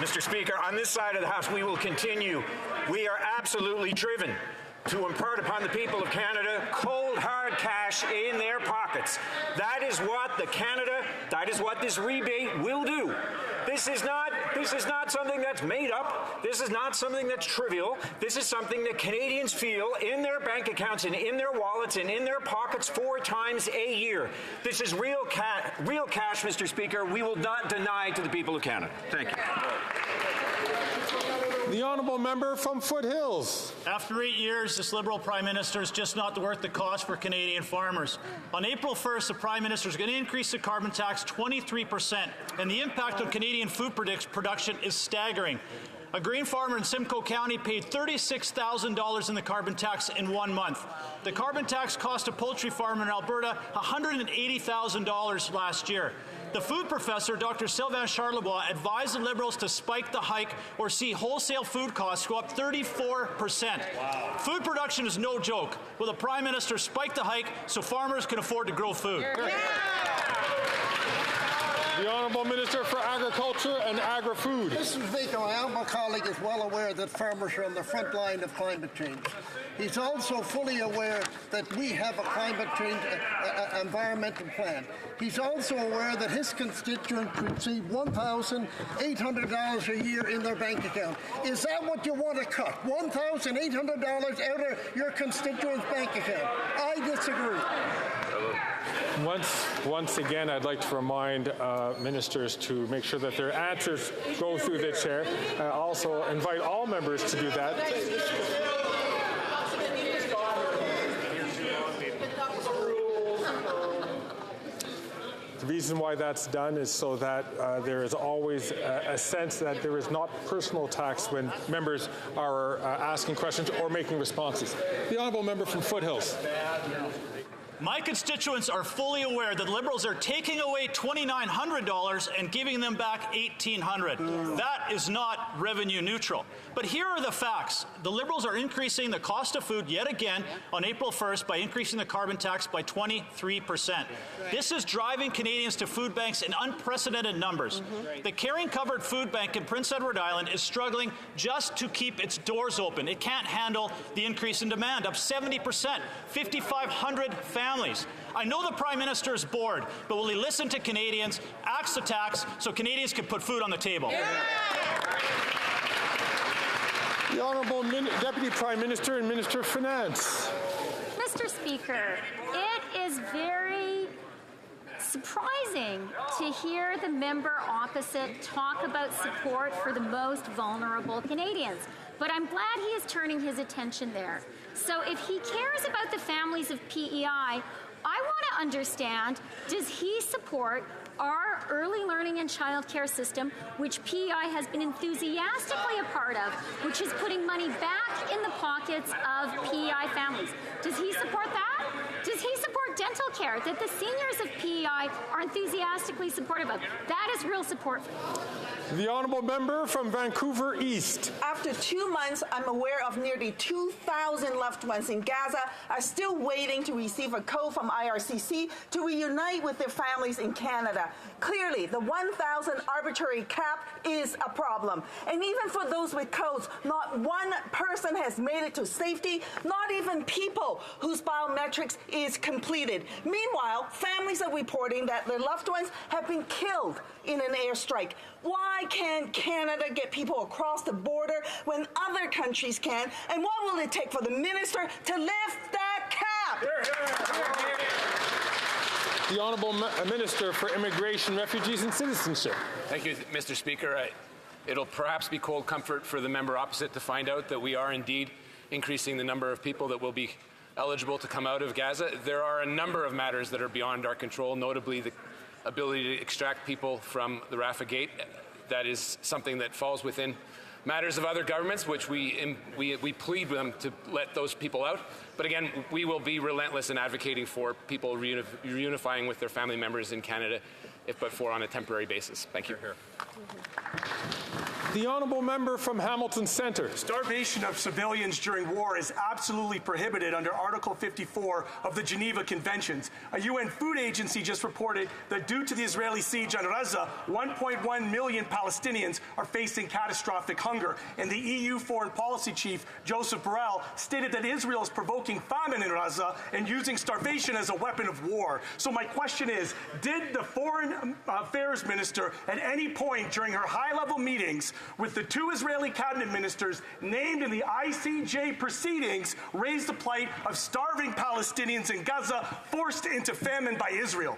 Mr. Speaker, on this side of the House, we will continue. We are absolutely driven to impart upon the people of Canada cold, hard cash in their pockets. That is what this rebate will do. This is not something that's made up. This is not something that's trivial. This is something that Canadians feel in their bank accounts and in their wallets and in their pockets 4 times a year. This is real cash, Mr. Speaker. We will not deny to the people of Canada. Thank you. The honourable member from Foothills. After 8 years, this Liberal Prime Minister is just not worth the cost for Canadian farmers. On April 1st, the Prime Minister is going to increase the carbon tax 23%, and the impact on Canadian food production is staggering. A grain farmer in Simcoe County paid $36,000 in the carbon tax in 1 month. The carbon tax cost a poultry farmer in Alberta $180,000 last year. The food professor, Dr. Sylvain Charlebois, advised the Liberals to spike the hike or see wholesale food costs go up 34%. Wow. Food production is no joke. Will the Prime Minister spike the hike so farmers can afford to grow food? The Honourable Minister for Agriculture and Agri-Food. Mr. Speaker, my honourable colleague is well aware that farmers are on the front line of climate change. He's also fully aware that we have a climate change environmental plan. He's also aware that his constituents receive $1,800 a year in their bank account. Is that what you want to cut? $1,800 out of your constituents' bank account? I disagree. Once again, I'd like to remind ministers to make sure that their answers go through the chair. I also invite all members to do that. The reason why that's done is so that there is always a sense that there is not personal attacks when members are asking questions or making responses. The honourable member from Foothills. My constituents are fully aware that Liberals are taking away $2,900 and giving them back $1,800. That is not revenue neutral. But here are the facts. The Liberals are increasing the cost of food yet again on April 1st by increasing the carbon tax by 23%. This is driving Canadians to food banks in unprecedented numbers. The Caring Covered Food Bank in Prince Edward Island is struggling just to keep its doors open. It can't handle the increase in demand, up 70%, 5,500 families. I know the Prime Minister is bored, but will he listen to Canadians, axe the tax, so Canadians can put food on the table? The Honourable Deputy Prime Minister and Minister of Finance. Mr. Speaker, it is very surprising to hear the member opposite talk about support for the most vulnerable Canadians. But I'm glad he is turning his attention there. So if he cares about the families of PEI, I want to understand, does he support our early learning and child care system, which PEI has been enthusiastically a part of, which is putting money back in the pockets of PEI families? Does he support that? Does he support dental care that the seniors of PEI are enthusiastically supportive of? That is real support. The honourable member from Vancouver East. After 2 months, I'm aware of nearly 2,000 loved ones in Gaza are still waiting to receive a code from IRCC to reunite with their families in Canada. Clearly, the 1,000 arbitrary cap is a problem. And even for those with codes, not one person has made it to safety, not even people whose biometrics is completed. Meanwhile, families are reporting that their loved ones have been killed in an airstrike. Why can't Canada get people across the border when other countries can? And what will it take for the minister to lift that cap? The Honourable Minister for Immigration, Refugees and Citizenship. Thank you, Mr. Speaker. It'll perhaps be cold comfort for the member opposite to find out that we are indeed increasing the number of people that will be eligible to come out of Gaza. There are a number of matters that are beyond our control, notably the ability to extract people from the Rafah Gate. That is something that falls within matters of other governments, which we plead with them to let those people out. But again, we will be relentless in advocating for people reunifying with their family members in Canada, if but for on a temporary basis. Thank you. The honourable member from Hamilton Centre. Starvation of civilians during war is absolutely prohibited under Article 54 of the Geneva Conventions. A UN food agency just reported that due to the Israeli siege on Gaza, 1.1 million Palestinians are facing catastrophic hunger. And the EU foreign policy chief, Joseph Borrell, stated that Israel is provoking famine in Gaza and using starvation as a weapon of war. So my question is, did the foreign affairs minister at any point during her high-level meetings with the two Israeli cabinet ministers named in the ICJ proceedings raise the plight of starving Palestinians in Gaza forced into famine by Israel?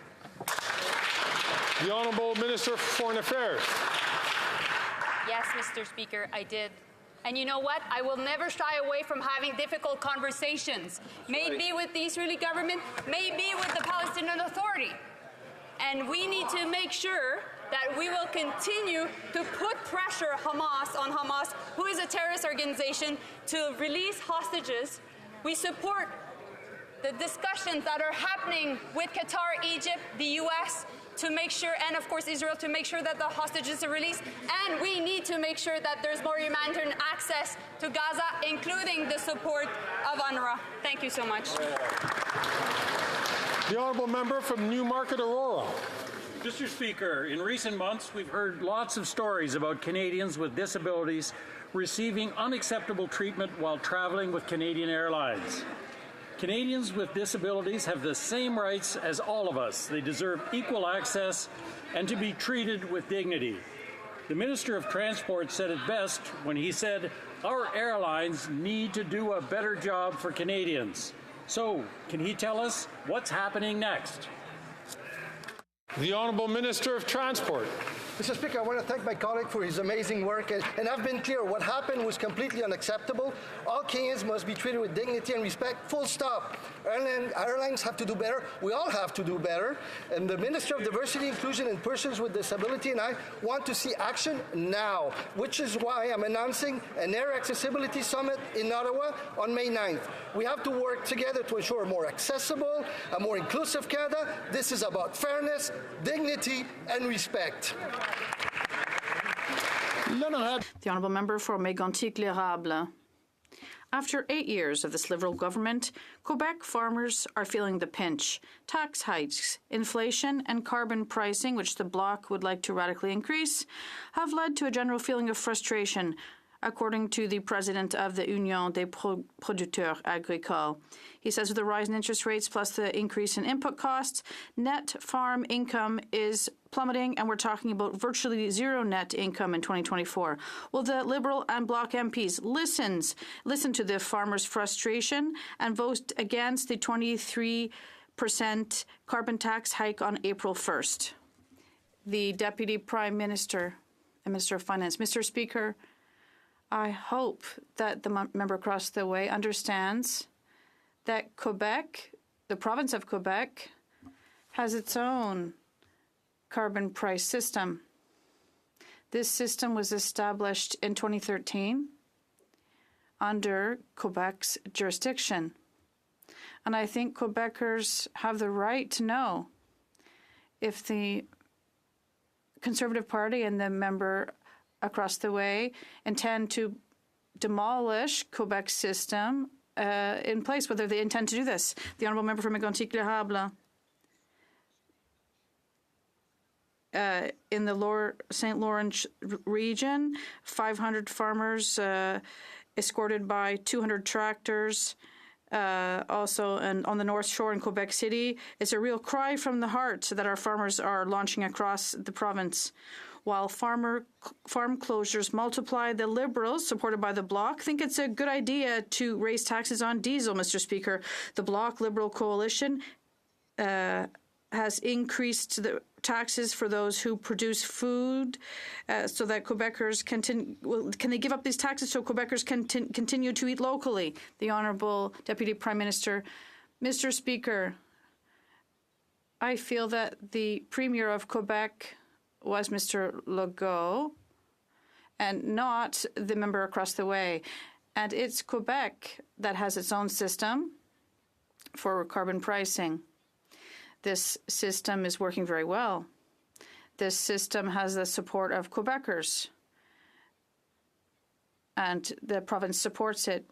The Honourable Minister for Foreign Affairs. Yes, Mr. Speaker, I did And you know what? I will never shy away from having difficult conversations. Maybe with the Israeli government, maybe with the Palestinian Authority. And we need to make sure that we will continue to put pressure on Hamas, who is a terrorist organization, to release hostages. We support the discussions that are happening with Qatar, Egypt, the U.S., to make sure, and of course Israel, to make sure that the hostages are released. And we need to make sure that there's more humanitarian access to Gaza, including the support of UNRWA. Thank you so much. The honourable member from Newmarket, Aurora. Mr. Speaker, in recent months, we've heard lots of stories about Canadians with disabilities receiving unacceptable treatment while traveling with Canadian Airlines. Canadians with disabilities have the same rights as all of us. They deserve equal access and to be treated with dignity. The Minister of Transport said it best when he said, "Our airlines need to do a better job for Canadians." So, can he tell us what's happening next? The Honourable Minister of Transport. Mr. Speaker, I want to thank my colleague for his amazing work, and I've been clear, what happened was completely unacceptable. All Kenyans must be treated with dignity and respect, full stop. Airlines have to do better. We all have to do better. And the Minister of Diversity, Inclusion, and Persons with Disability and I want to see action now, which is why I'm announcing an Air Accessibility Summit in Ottawa on May 9th. We have to work together to ensure a more accessible, a more inclusive Canada. This is about fairness, dignity, and respect. The honourable member for Mégantic-l'Érable. After 8 years of this Liberal government, Quebec farmers are feeling the pinch. Tax hikes, inflation, and carbon pricing, which the Bloc would like to radically increase, have led to a general feeling of frustration, according to the president of the Union des Producteurs Agricoles. He says with the rise in interest rates plus the increase in input costs, net farm income is plummeting, and we're talking about virtually zero net income in 2024. Will the Liberal and Bloc MPs listen to the farmers' frustration and vote against the 23% carbon tax hike on April 1st? The Deputy Prime Minister and Minister of Finance. Mr. Speaker, I hope that the member across the way understands that Quebec, the province of Quebec, has its own carbon price system. This system was established in 2013 under Quebec's jurisdiction. And I think Quebecers have the right to know if the Conservative Party and the member across the way intend to demolish Quebec's system in place, whether they intend to do this. The honourable member for Mégantic-l'Érable. In the St. Lawrence region, 500 farmers escorted by 200 tractors. Also, and on the North Shore in Quebec City, it's a real cry from the heart that our farmers are launching across the province. While farm closures multiply, the Liberals, supported by the Bloc, think it's a good idea to raise taxes on diesel, Mr. Speaker. The Bloc Liberal coalition has increased the taxes for those who produce food so that Quebecers can they give up these taxes so Quebecers can continue to eat locally? The Honourable Deputy Prime Minister. Mr. Speaker, I feel that the Premier of Quebec was Mr. Legault and not the member across the way. And it's Quebec that has its own system for carbon pricing. This system is working very well. This system has the support of Quebecers, and the province supports it.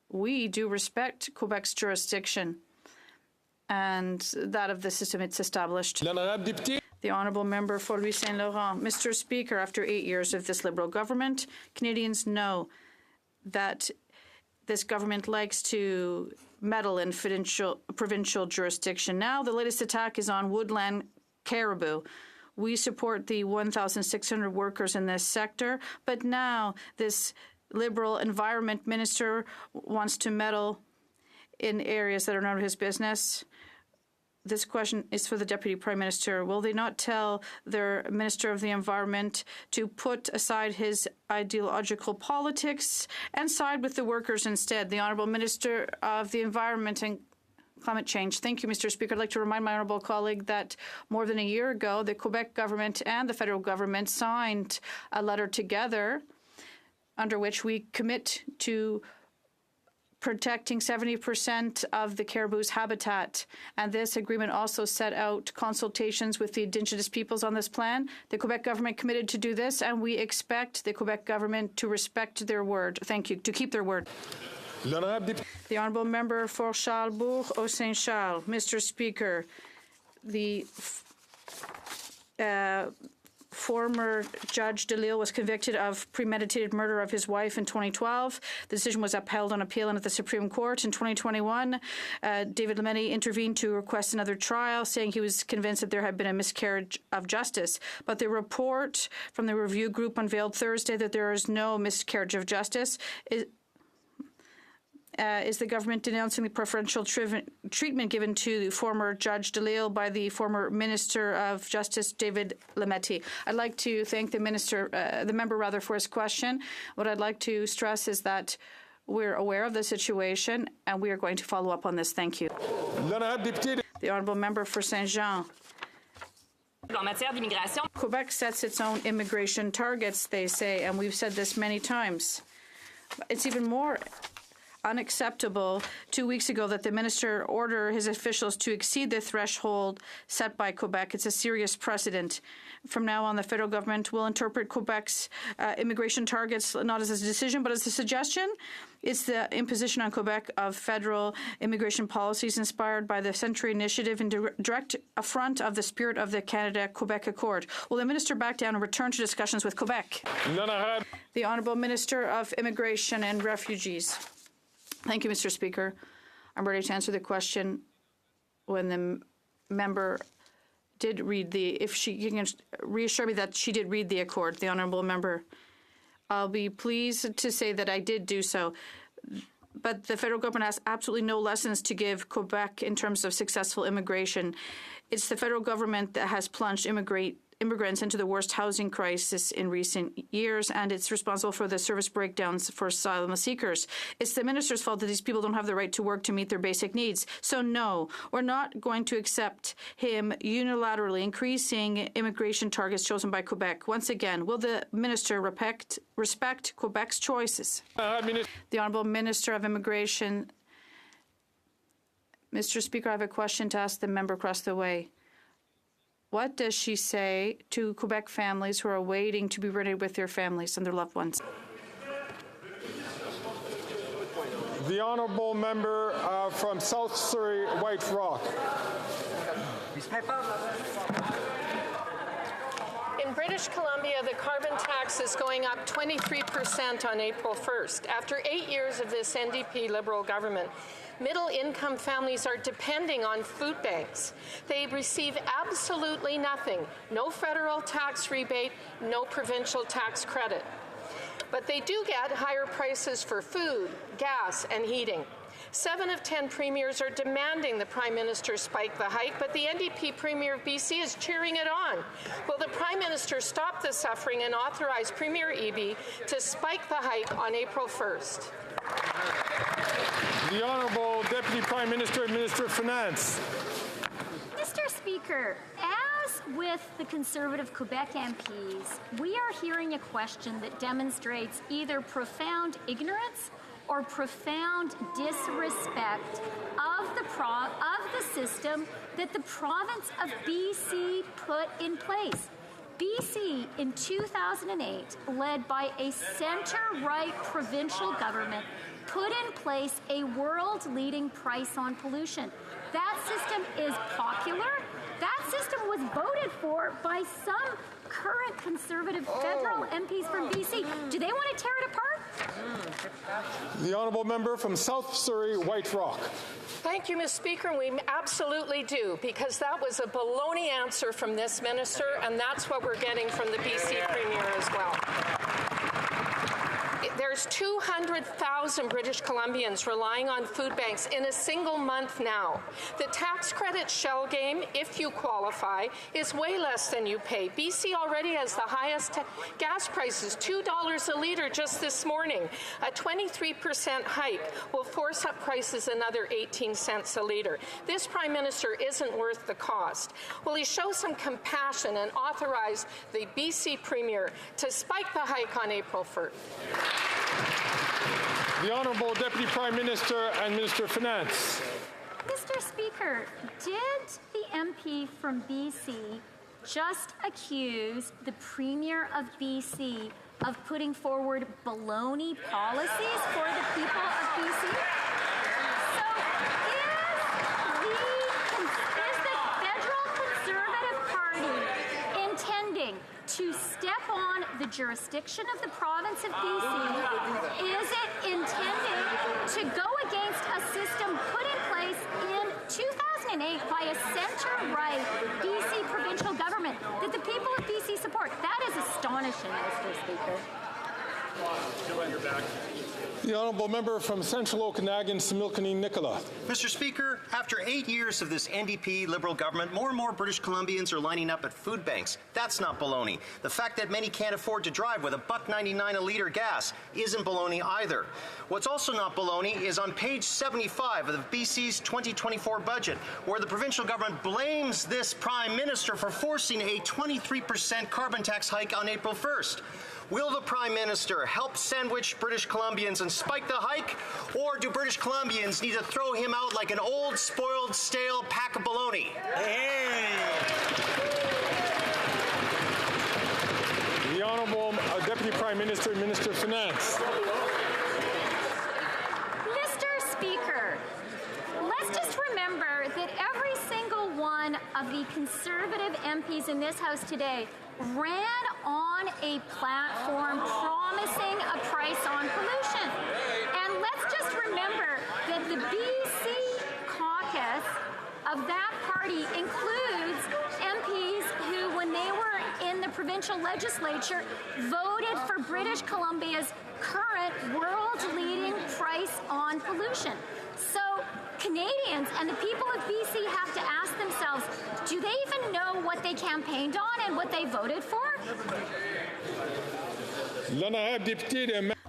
We do respect Quebec's jurisdiction and that of the system it's established. The honourable member for Louis Saint Laurent. Mr. Speaker, after 8 years of this Liberal government, Canadians know that this government likes to meddle in provincial jurisdiction. Now, the latest attack is on woodland caribou. We support the 1,600 workers in this sector, but now this Liberal environment minister wants to meddle in areas that are none of his business. this question is for the Deputy Prime Minister. Will they not tell their Minister of the Environment to put aside his ideological politics and side with the workers instead? The Honourable Minister of the Environment and Climate Change. Thank you, Mr. Speaker. I'd like to remind my honourable colleague that more than a year ago, the Quebec government and the federal government signed a letter together under which we commit to protecting 70% of the caribou's habitat. And this agreement also set out consultations with the Indigenous peoples on this plan. The Quebec government committed to do this, and we expect the Quebec government to respect their word. Thank you. To keep their word. The Honourable Member for Charlesbourg au Saint-Charles. Mr. Speaker, the former Judge DeLille was convicted of premeditated murder of his wife in 2012. The decision was upheld on appeal and at the Supreme Court. In 2021, David Lametti intervened to request another trial, saying he was convinced that there had been a miscarriage of justice. But the report from the review group unveiled Thursday that there is no miscarriage of justice. Is the government denouncing the preferential treatment given to the former Judge DeLille by the former Minister of Justice, David Lametti? I'd like to thank the member for his question. What I'd like to stress is that we're aware of the situation and we are going to follow up on this. Thank you. The Honourable Member for Saint-Jean. Quebec sets its own immigration targets, they say, and we've said this many times. It's even more unacceptable 2 weeks ago that the minister order his officials to exceed the threshold set by Quebec. It's a serious precedent. From now on, the federal government will interpret Quebec's immigration targets not as a decision but as a suggestion. It's the imposition on Quebec of federal immigration policies inspired by the Century Initiative in direct affront of the spirit of the Canada-Quebec Accord. Will the minister back down and return to discussions with Quebec? The Honourable Minister of Immigration and Refugees. Thank you, Mr. Speaker. I'm ready to answer the question when the member did read if she can reassure me that she did read the accord, the honourable member. I'll be pleased to say that I did do so. But the federal government has absolutely no lessons to give Quebec in terms of successful immigration. It's the federal government that has plunged immigrants into the worst housing crisis in recent years, and it's responsible for the service breakdowns for asylum seekers. It's the minister's fault that these people don't have the right to work to meet their basic needs. So no, we're not going to accept him unilaterally increasing immigration targets chosen by Quebec. Once again, will the minister respect Quebec's choices? The Honourable Minister of Immigration. Mr. Speaker, I have a question to ask the member across the way. What does she say to Quebec families who are waiting to be reunited with their families and their loved ones? The Honourable Member from South Surrey, White Rock. In British Columbia, the carbon tax is going up 23% on April 1st. After 8 years of this NDP Liberal government, middle-income families are depending on food banks. They receive absolutely nothing. No federal tax rebate, no provincial tax credit. But they do get higher prices for food, gas, and heating. 7 of 10 premiers are demanding the Prime Minister spike the hike, but the NDP Premier of BC is cheering it on. Will the Prime Minister stop the suffering and authorize Premier Eby to spike the hike on April 1st? The Honourable Deputy Prime Minister and Minister of Finance. Mr. Speaker, as with the Conservative Quebec MPs, we are hearing a question that demonstrates either profound ignorance or profound disrespect of the system that the province of BC put in place. BC in 2008, led by a center-right provincial government, put in place a world-leading price on pollution. That system is popular. That system was voted for by some current Conservative federal MPs from BC. Do they want to tear it apart? The Honourable Member from South Surrey, White Rock. Thank you, Ms. Speaker. We absolutely do, because that was a baloney answer from this minister, and that's what we're getting from the BC Premier as well. There's 200,000 British Columbians relying on food banks in a single month now. The tax credit shell game, if you qualify, is way less than you pay. BC already has the highest gas prices, $2 a litre just this morning. A 23% hike will force up prices another 18 cents a litre. This Prime Minister isn't worth the cost. Will he show some compassion and authorize the BC Premier to spike the hike on April 1st? The Honourable Deputy Prime Minister and Minister of Finance. Mr. Speaker, did the MP from BC just accuse the Premier of BC of putting forward baloney policies for the people of BC? So is the Federal Conservative Party intending to step on the jurisdiction of the province of BC? Is it intending to go against a system put in place in 2008 by a centre-right BC provincial government that the people of BC support? That is astonishing, Mr. Speaker. The Honourable Member from Central Okanagan, Similkameen Nicola. Mr. Speaker, after 8 years of this NDP Liberal government, more and more British Columbians are lining up at food banks. That's not baloney. The fact that many can't afford to drive with $1.99 a litre gas isn't baloney either. What's also not baloney is on page 75 of the BC's 2024 budget, where the provincial government blames this Prime Minister for forcing a 23% carbon tax hike on April 1st. Will the Prime Minister help sandwich British Columbians and spike the hike, or do British Columbians need to throw him out like an old, spoiled, stale pack of baloney? The Honourable Deputy Prime Minister and Minister of Finance. Mr. Speaker, let's just remember that every single one of the Conservative MPs in this House today ran on a platform promising a price on pollution. And let's just remember that the BC caucus of that party includes MPs who, when they were in the provincial legislature, voted for British Columbia's current world-leading price on pollution. So Canadians and the people of BC have to ask themselves, do they even know what they campaigned on and what they voted for?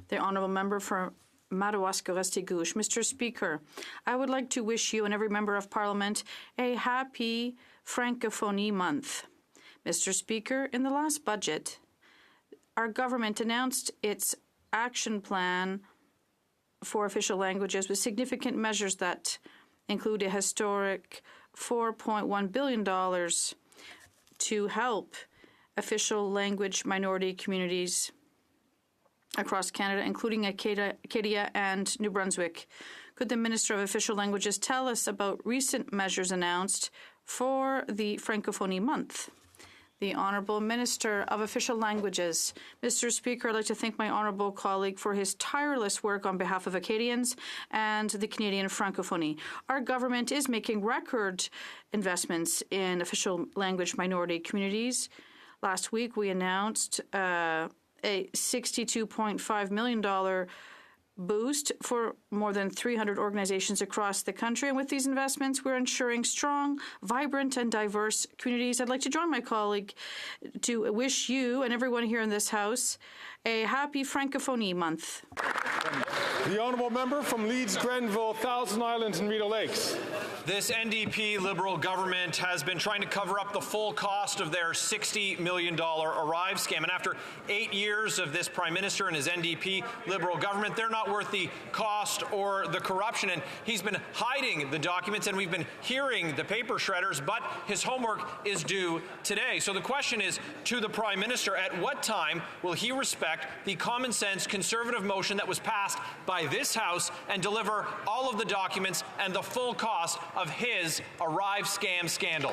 The Honourable Member for Madawaska-Restigouche. Mr. Speaker, I would like to wish you and every Member of Parliament a happy Francophonie Month. Mr. Speaker, in the last budget, our government announced its action plan for official languages with significant measures that include a historic $4.1 billion to help official language minority communities across Canada, including Acadia and New Brunswick. Could the Minister of Official Languages tell us about recent measures announced for the Francophonie Month? The Honourable Minister of Official Languages. Mr. Speaker, I'd like to thank my honourable colleague for his tireless work on behalf of Acadians and the Canadian Francophonie. Our government is making record investments in official language minority communities. Last week, we announced a $62.5 million boost for more than 300 organizations across the country. And with these investments, we're ensuring strong, vibrant, and diverse communities. I'd like to join my colleague to wish you and everyone here in this House a happy Francophonie Month. The Honourable Member from Leeds, Grenville, Thousand Islands, and Rideau Lakes. This NDP Liberal government has been trying to cover up the full cost of their $60 million Arrive scam. And after 8 years of this Prime Minister and his NDP Liberal government, they're not worth the cost or the corruption. And he's been hiding the documents, and we've been hearing the paper shredders, but his homework is due today. So the question is to the Prime Minister, at what time will he respect the common sense Conservative motion that was passed by this House and deliver all of the documents and the full cost of his Arrive scam scandal?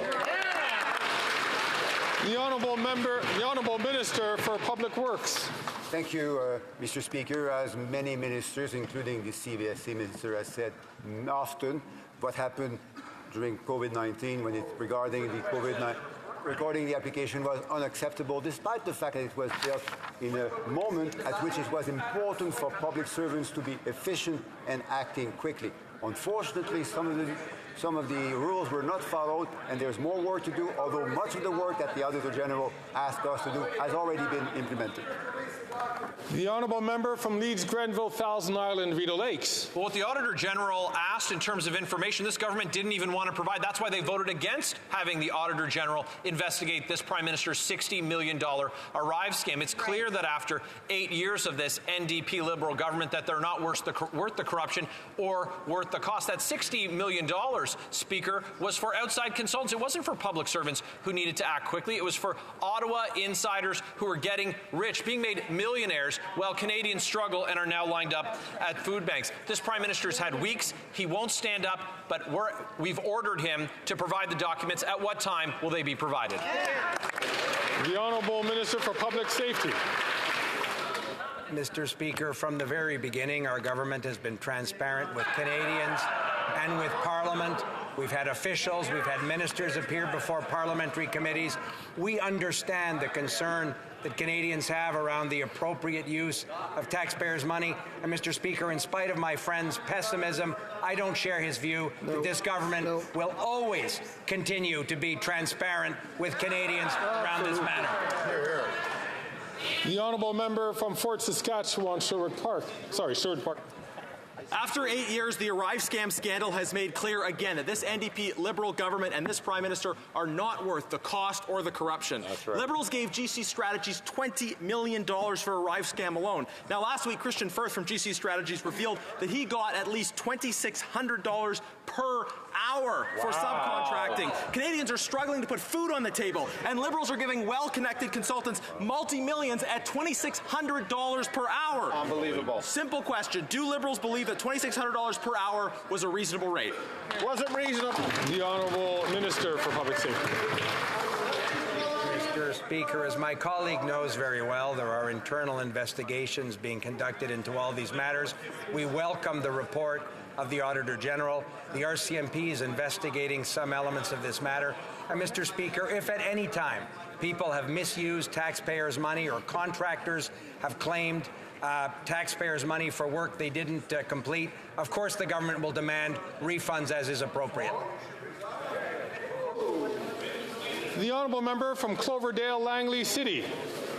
The Honourable Minister for Public Works. Thank you, Mr. Speaker. As many ministers, including the CVSC minister, has said often, what happened during COVID-19 when it's regarding the recording the application was unacceptable, despite the fact that it was built in a moment at which it was important for public servants to be efficient and acting quickly. Unfortunately, some of the rules were not followed, and there's more work to do, although much of the work that the Auditor General asked us to do has already been implemented. The honourable member from Leeds, Grenville, Thousand Island, Rideau Lakes. Well, what the Auditor General asked in terms of information, this government didn't even want to provide. That's why they voted against having the Auditor General investigate this Prime Minister's $60 million Arrive scam. It's clear that after 8 years of this NDP Liberal government that they're not worth the corruption or worth the cost. That $60 million, Speaker, was for outside consultants. It wasn't for public servants who needed to act quickly. It was for Ottawa insiders who were getting rich, being made millionaires while Canadians struggle and are now lined up at food banks. This Prime Minister's had weeks. He won't stand up, but we've ordered him to provide the documents. At what time will they be provided? The Honourable Minister for Public Safety. Mr. Speaker, from the very beginning, our government has been transparent with Canadians and with Parliament. We've had officials, we've had ministers appear before parliamentary committees. We understand the concern that Canadians have around the appropriate use of taxpayers' money. And Mr. Speaker, in spite of my friend's pessimism, I don't share his view that this government will always continue to be transparent with Canadians around this matter. The honourable member from Fort Saskatchewan, Sherwood Park. After 8 years, the Arrive scam scandal has made clear again that this NDP Liberal government and this Prime Minister are not worth the cost or the corruption. That's right. Liberals gave GC Strategies $20 million for Arrive scam alone. Now, last week, Christian Firth from GC Strategies revealed that he got at least $2,600 per hour for subcontracting. Canadians are struggling to put food on the table, and Liberals are giving well-connected consultants multi-millions at $2,600 per hour. Unbelievable. Simple question. Do Liberals believe that $2,600 per hour was a reasonable rate? Was it reasonable? The Honourable Minister for Public Safety. Mr. Speaker, as my colleague knows very well, there are internal investigations being conducted into all these matters. We welcome the report of the Auditor General. The RCMP is investigating some elements of this matter. And Mr. Speaker, if at any time people have misused taxpayers' money or contractors have claimed taxpayers' money for work they didn't complete, of course the government will demand refunds as is appropriate. The honourable member from Cloverdale, Langley City.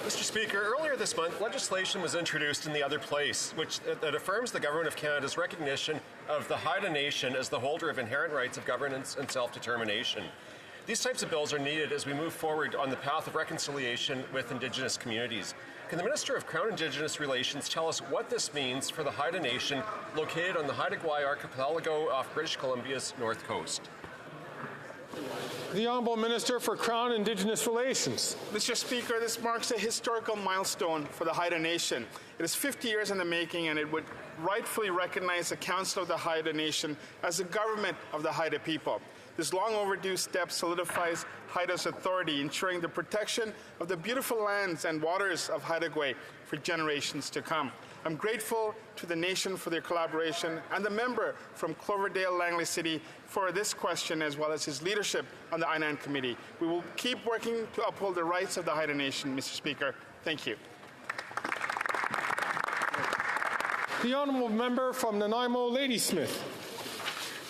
Mr. Speaker, earlier this month, legislation was introduced in the other place, that affirms the Government of Canada's recognition of the Haida Nation as the holder of inherent rights of governance and self-determination. These types of bills are needed as we move forward on the path of reconciliation with Indigenous communities. Can the Minister of Crown Indigenous Relations tell us what this means for the Haida Nation located on the Haida Gwaii Archipelago off British Columbia's north coast? The Honourable Minister for Crown Indigenous Relations. Mr. Speaker, this marks a historical milestone for the Haida Nation. It is 50 years in the making, and it would rightfully recognize the Council of the Haida Nation as the government of the Haida people. This long overdue step solidifies Haida's authority, ensuring the protection of the beautiful lands and waters of Haida Gwaii for generations to come. I'm grateful to the nation for their collaboration and the member from Cloverdale, Langley City for this question, as well as his leadership on the INAN Committee. We will keep working to uphold the rights of the Haida Nation, Mr. Speaker. Thank you. The honourable member from Nanaimo, Ladysmith.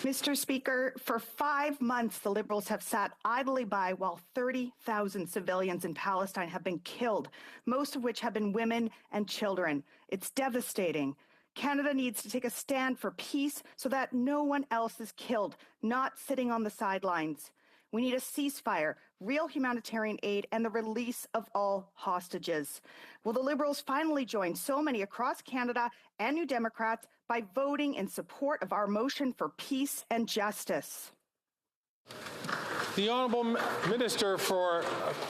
Mr. Speaker, for 5 months, the Liberals have sat idly by while 30,000 civilians in Palestine have been killed, most of which have been women and children. It's devastating. Canada needs to take a stand for peace so that no one else is killed, not sitting on the sidelines. We need a ceasefire, real humanitarian aid, and the release of all hostages. Will the Liberals finally join so many across Canada and New Democrats by voting in support of our motion for peace and justice? The Honourable Minister for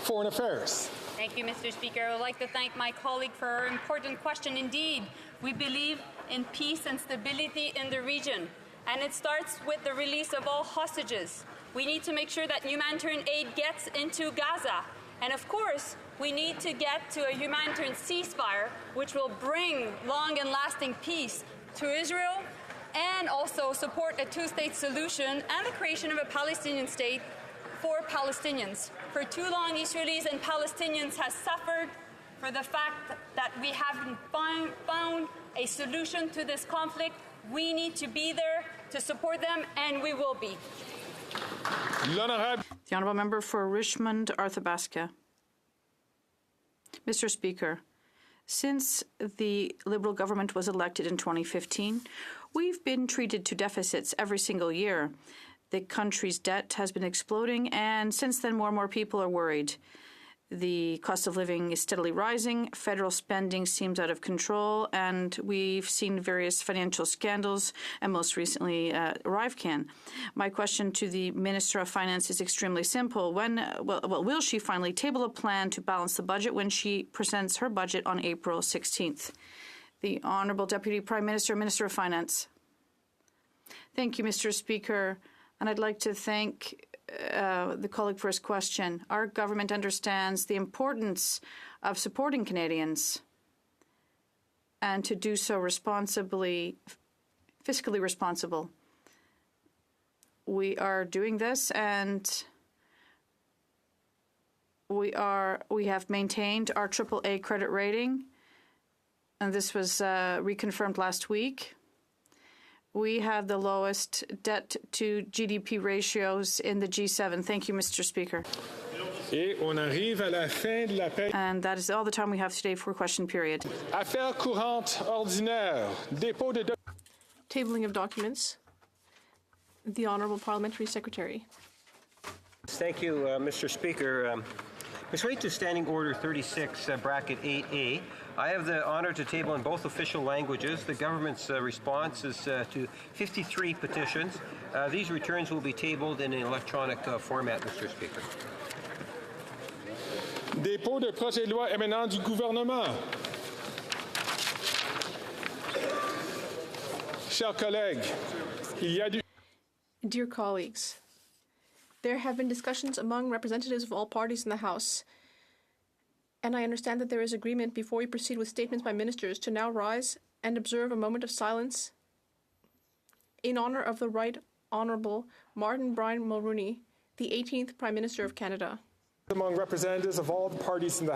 Foreign Affairs. Thank you, Mr. Speaker. I would like to thank my colleague for her important question. Indeed, we believe in peace and stability in the region, and it starts with the release of all hostages. We need to make sure that humanitarian aid gets into Gaza. And of course, we need to get to a humanitarian ceasefire, which will bring long and lasting peace to Israel and also support a two-state solution and the creation of a Palestinian state for Palestinians. For too long, Israelis and Palestinians have suffered for the fact that we haven't found a solution to this conflict. We need to be there to support them, and we will be. The Honourable Member for Richmond, Arthabaska. Mr. Speaker, since the Liberal government was elected in 2015, we've been treated to deficits every single year. The country's debt has been exploding, and since then, more and more people are worried. The cost of living is steadily rising, federal spending seems out of control, and we've seen various financial scandals, and most recently, ArriveCan. My question to the Minister of Finance is extremely simple. Will she finally table a plan to balance the budget when she presents her budget on April 16th? The Honourable Deputy Prime Minister, Minister of Finance. Thank you, Mr. Speaker, and I'd like to thank the colleague for his question. Our government understands the importance of supporting Canadians and to do so responsibly, fiscally responsible. We are doing this, and we have maintained our AAA credit rating, and this was reconfirmed last week. We have the lowest debt to GDP ratios in the G7. Thank you, Mr. Speaker. And that is all the time we have today for question period. Affaires courantes ordinaires. Dépôt de Tabling of documents. The Honourable Parliamentary Secretary. Thank you, Mr. Speaker. Pursuant to Standing Order 36, bracket 8A, I have the honour to table in both official languages. The government's response is to 53 petitions. These returns will be tabled in an electronic format, Mr. Speaker. Dépôt de projet de loi émanant du gouvernement. Chers collègues, il y a du... Dear colleagues, there have been discussions among representatives of all parties in the House, and I understand that there is agreement before we proceed with statements by ministers to now rise and observe a moment of silence in honour of the Right Honourable Martin Brian Mulroney, the 18th Prime Minister of Canada. Among representatives of all the parties in the House.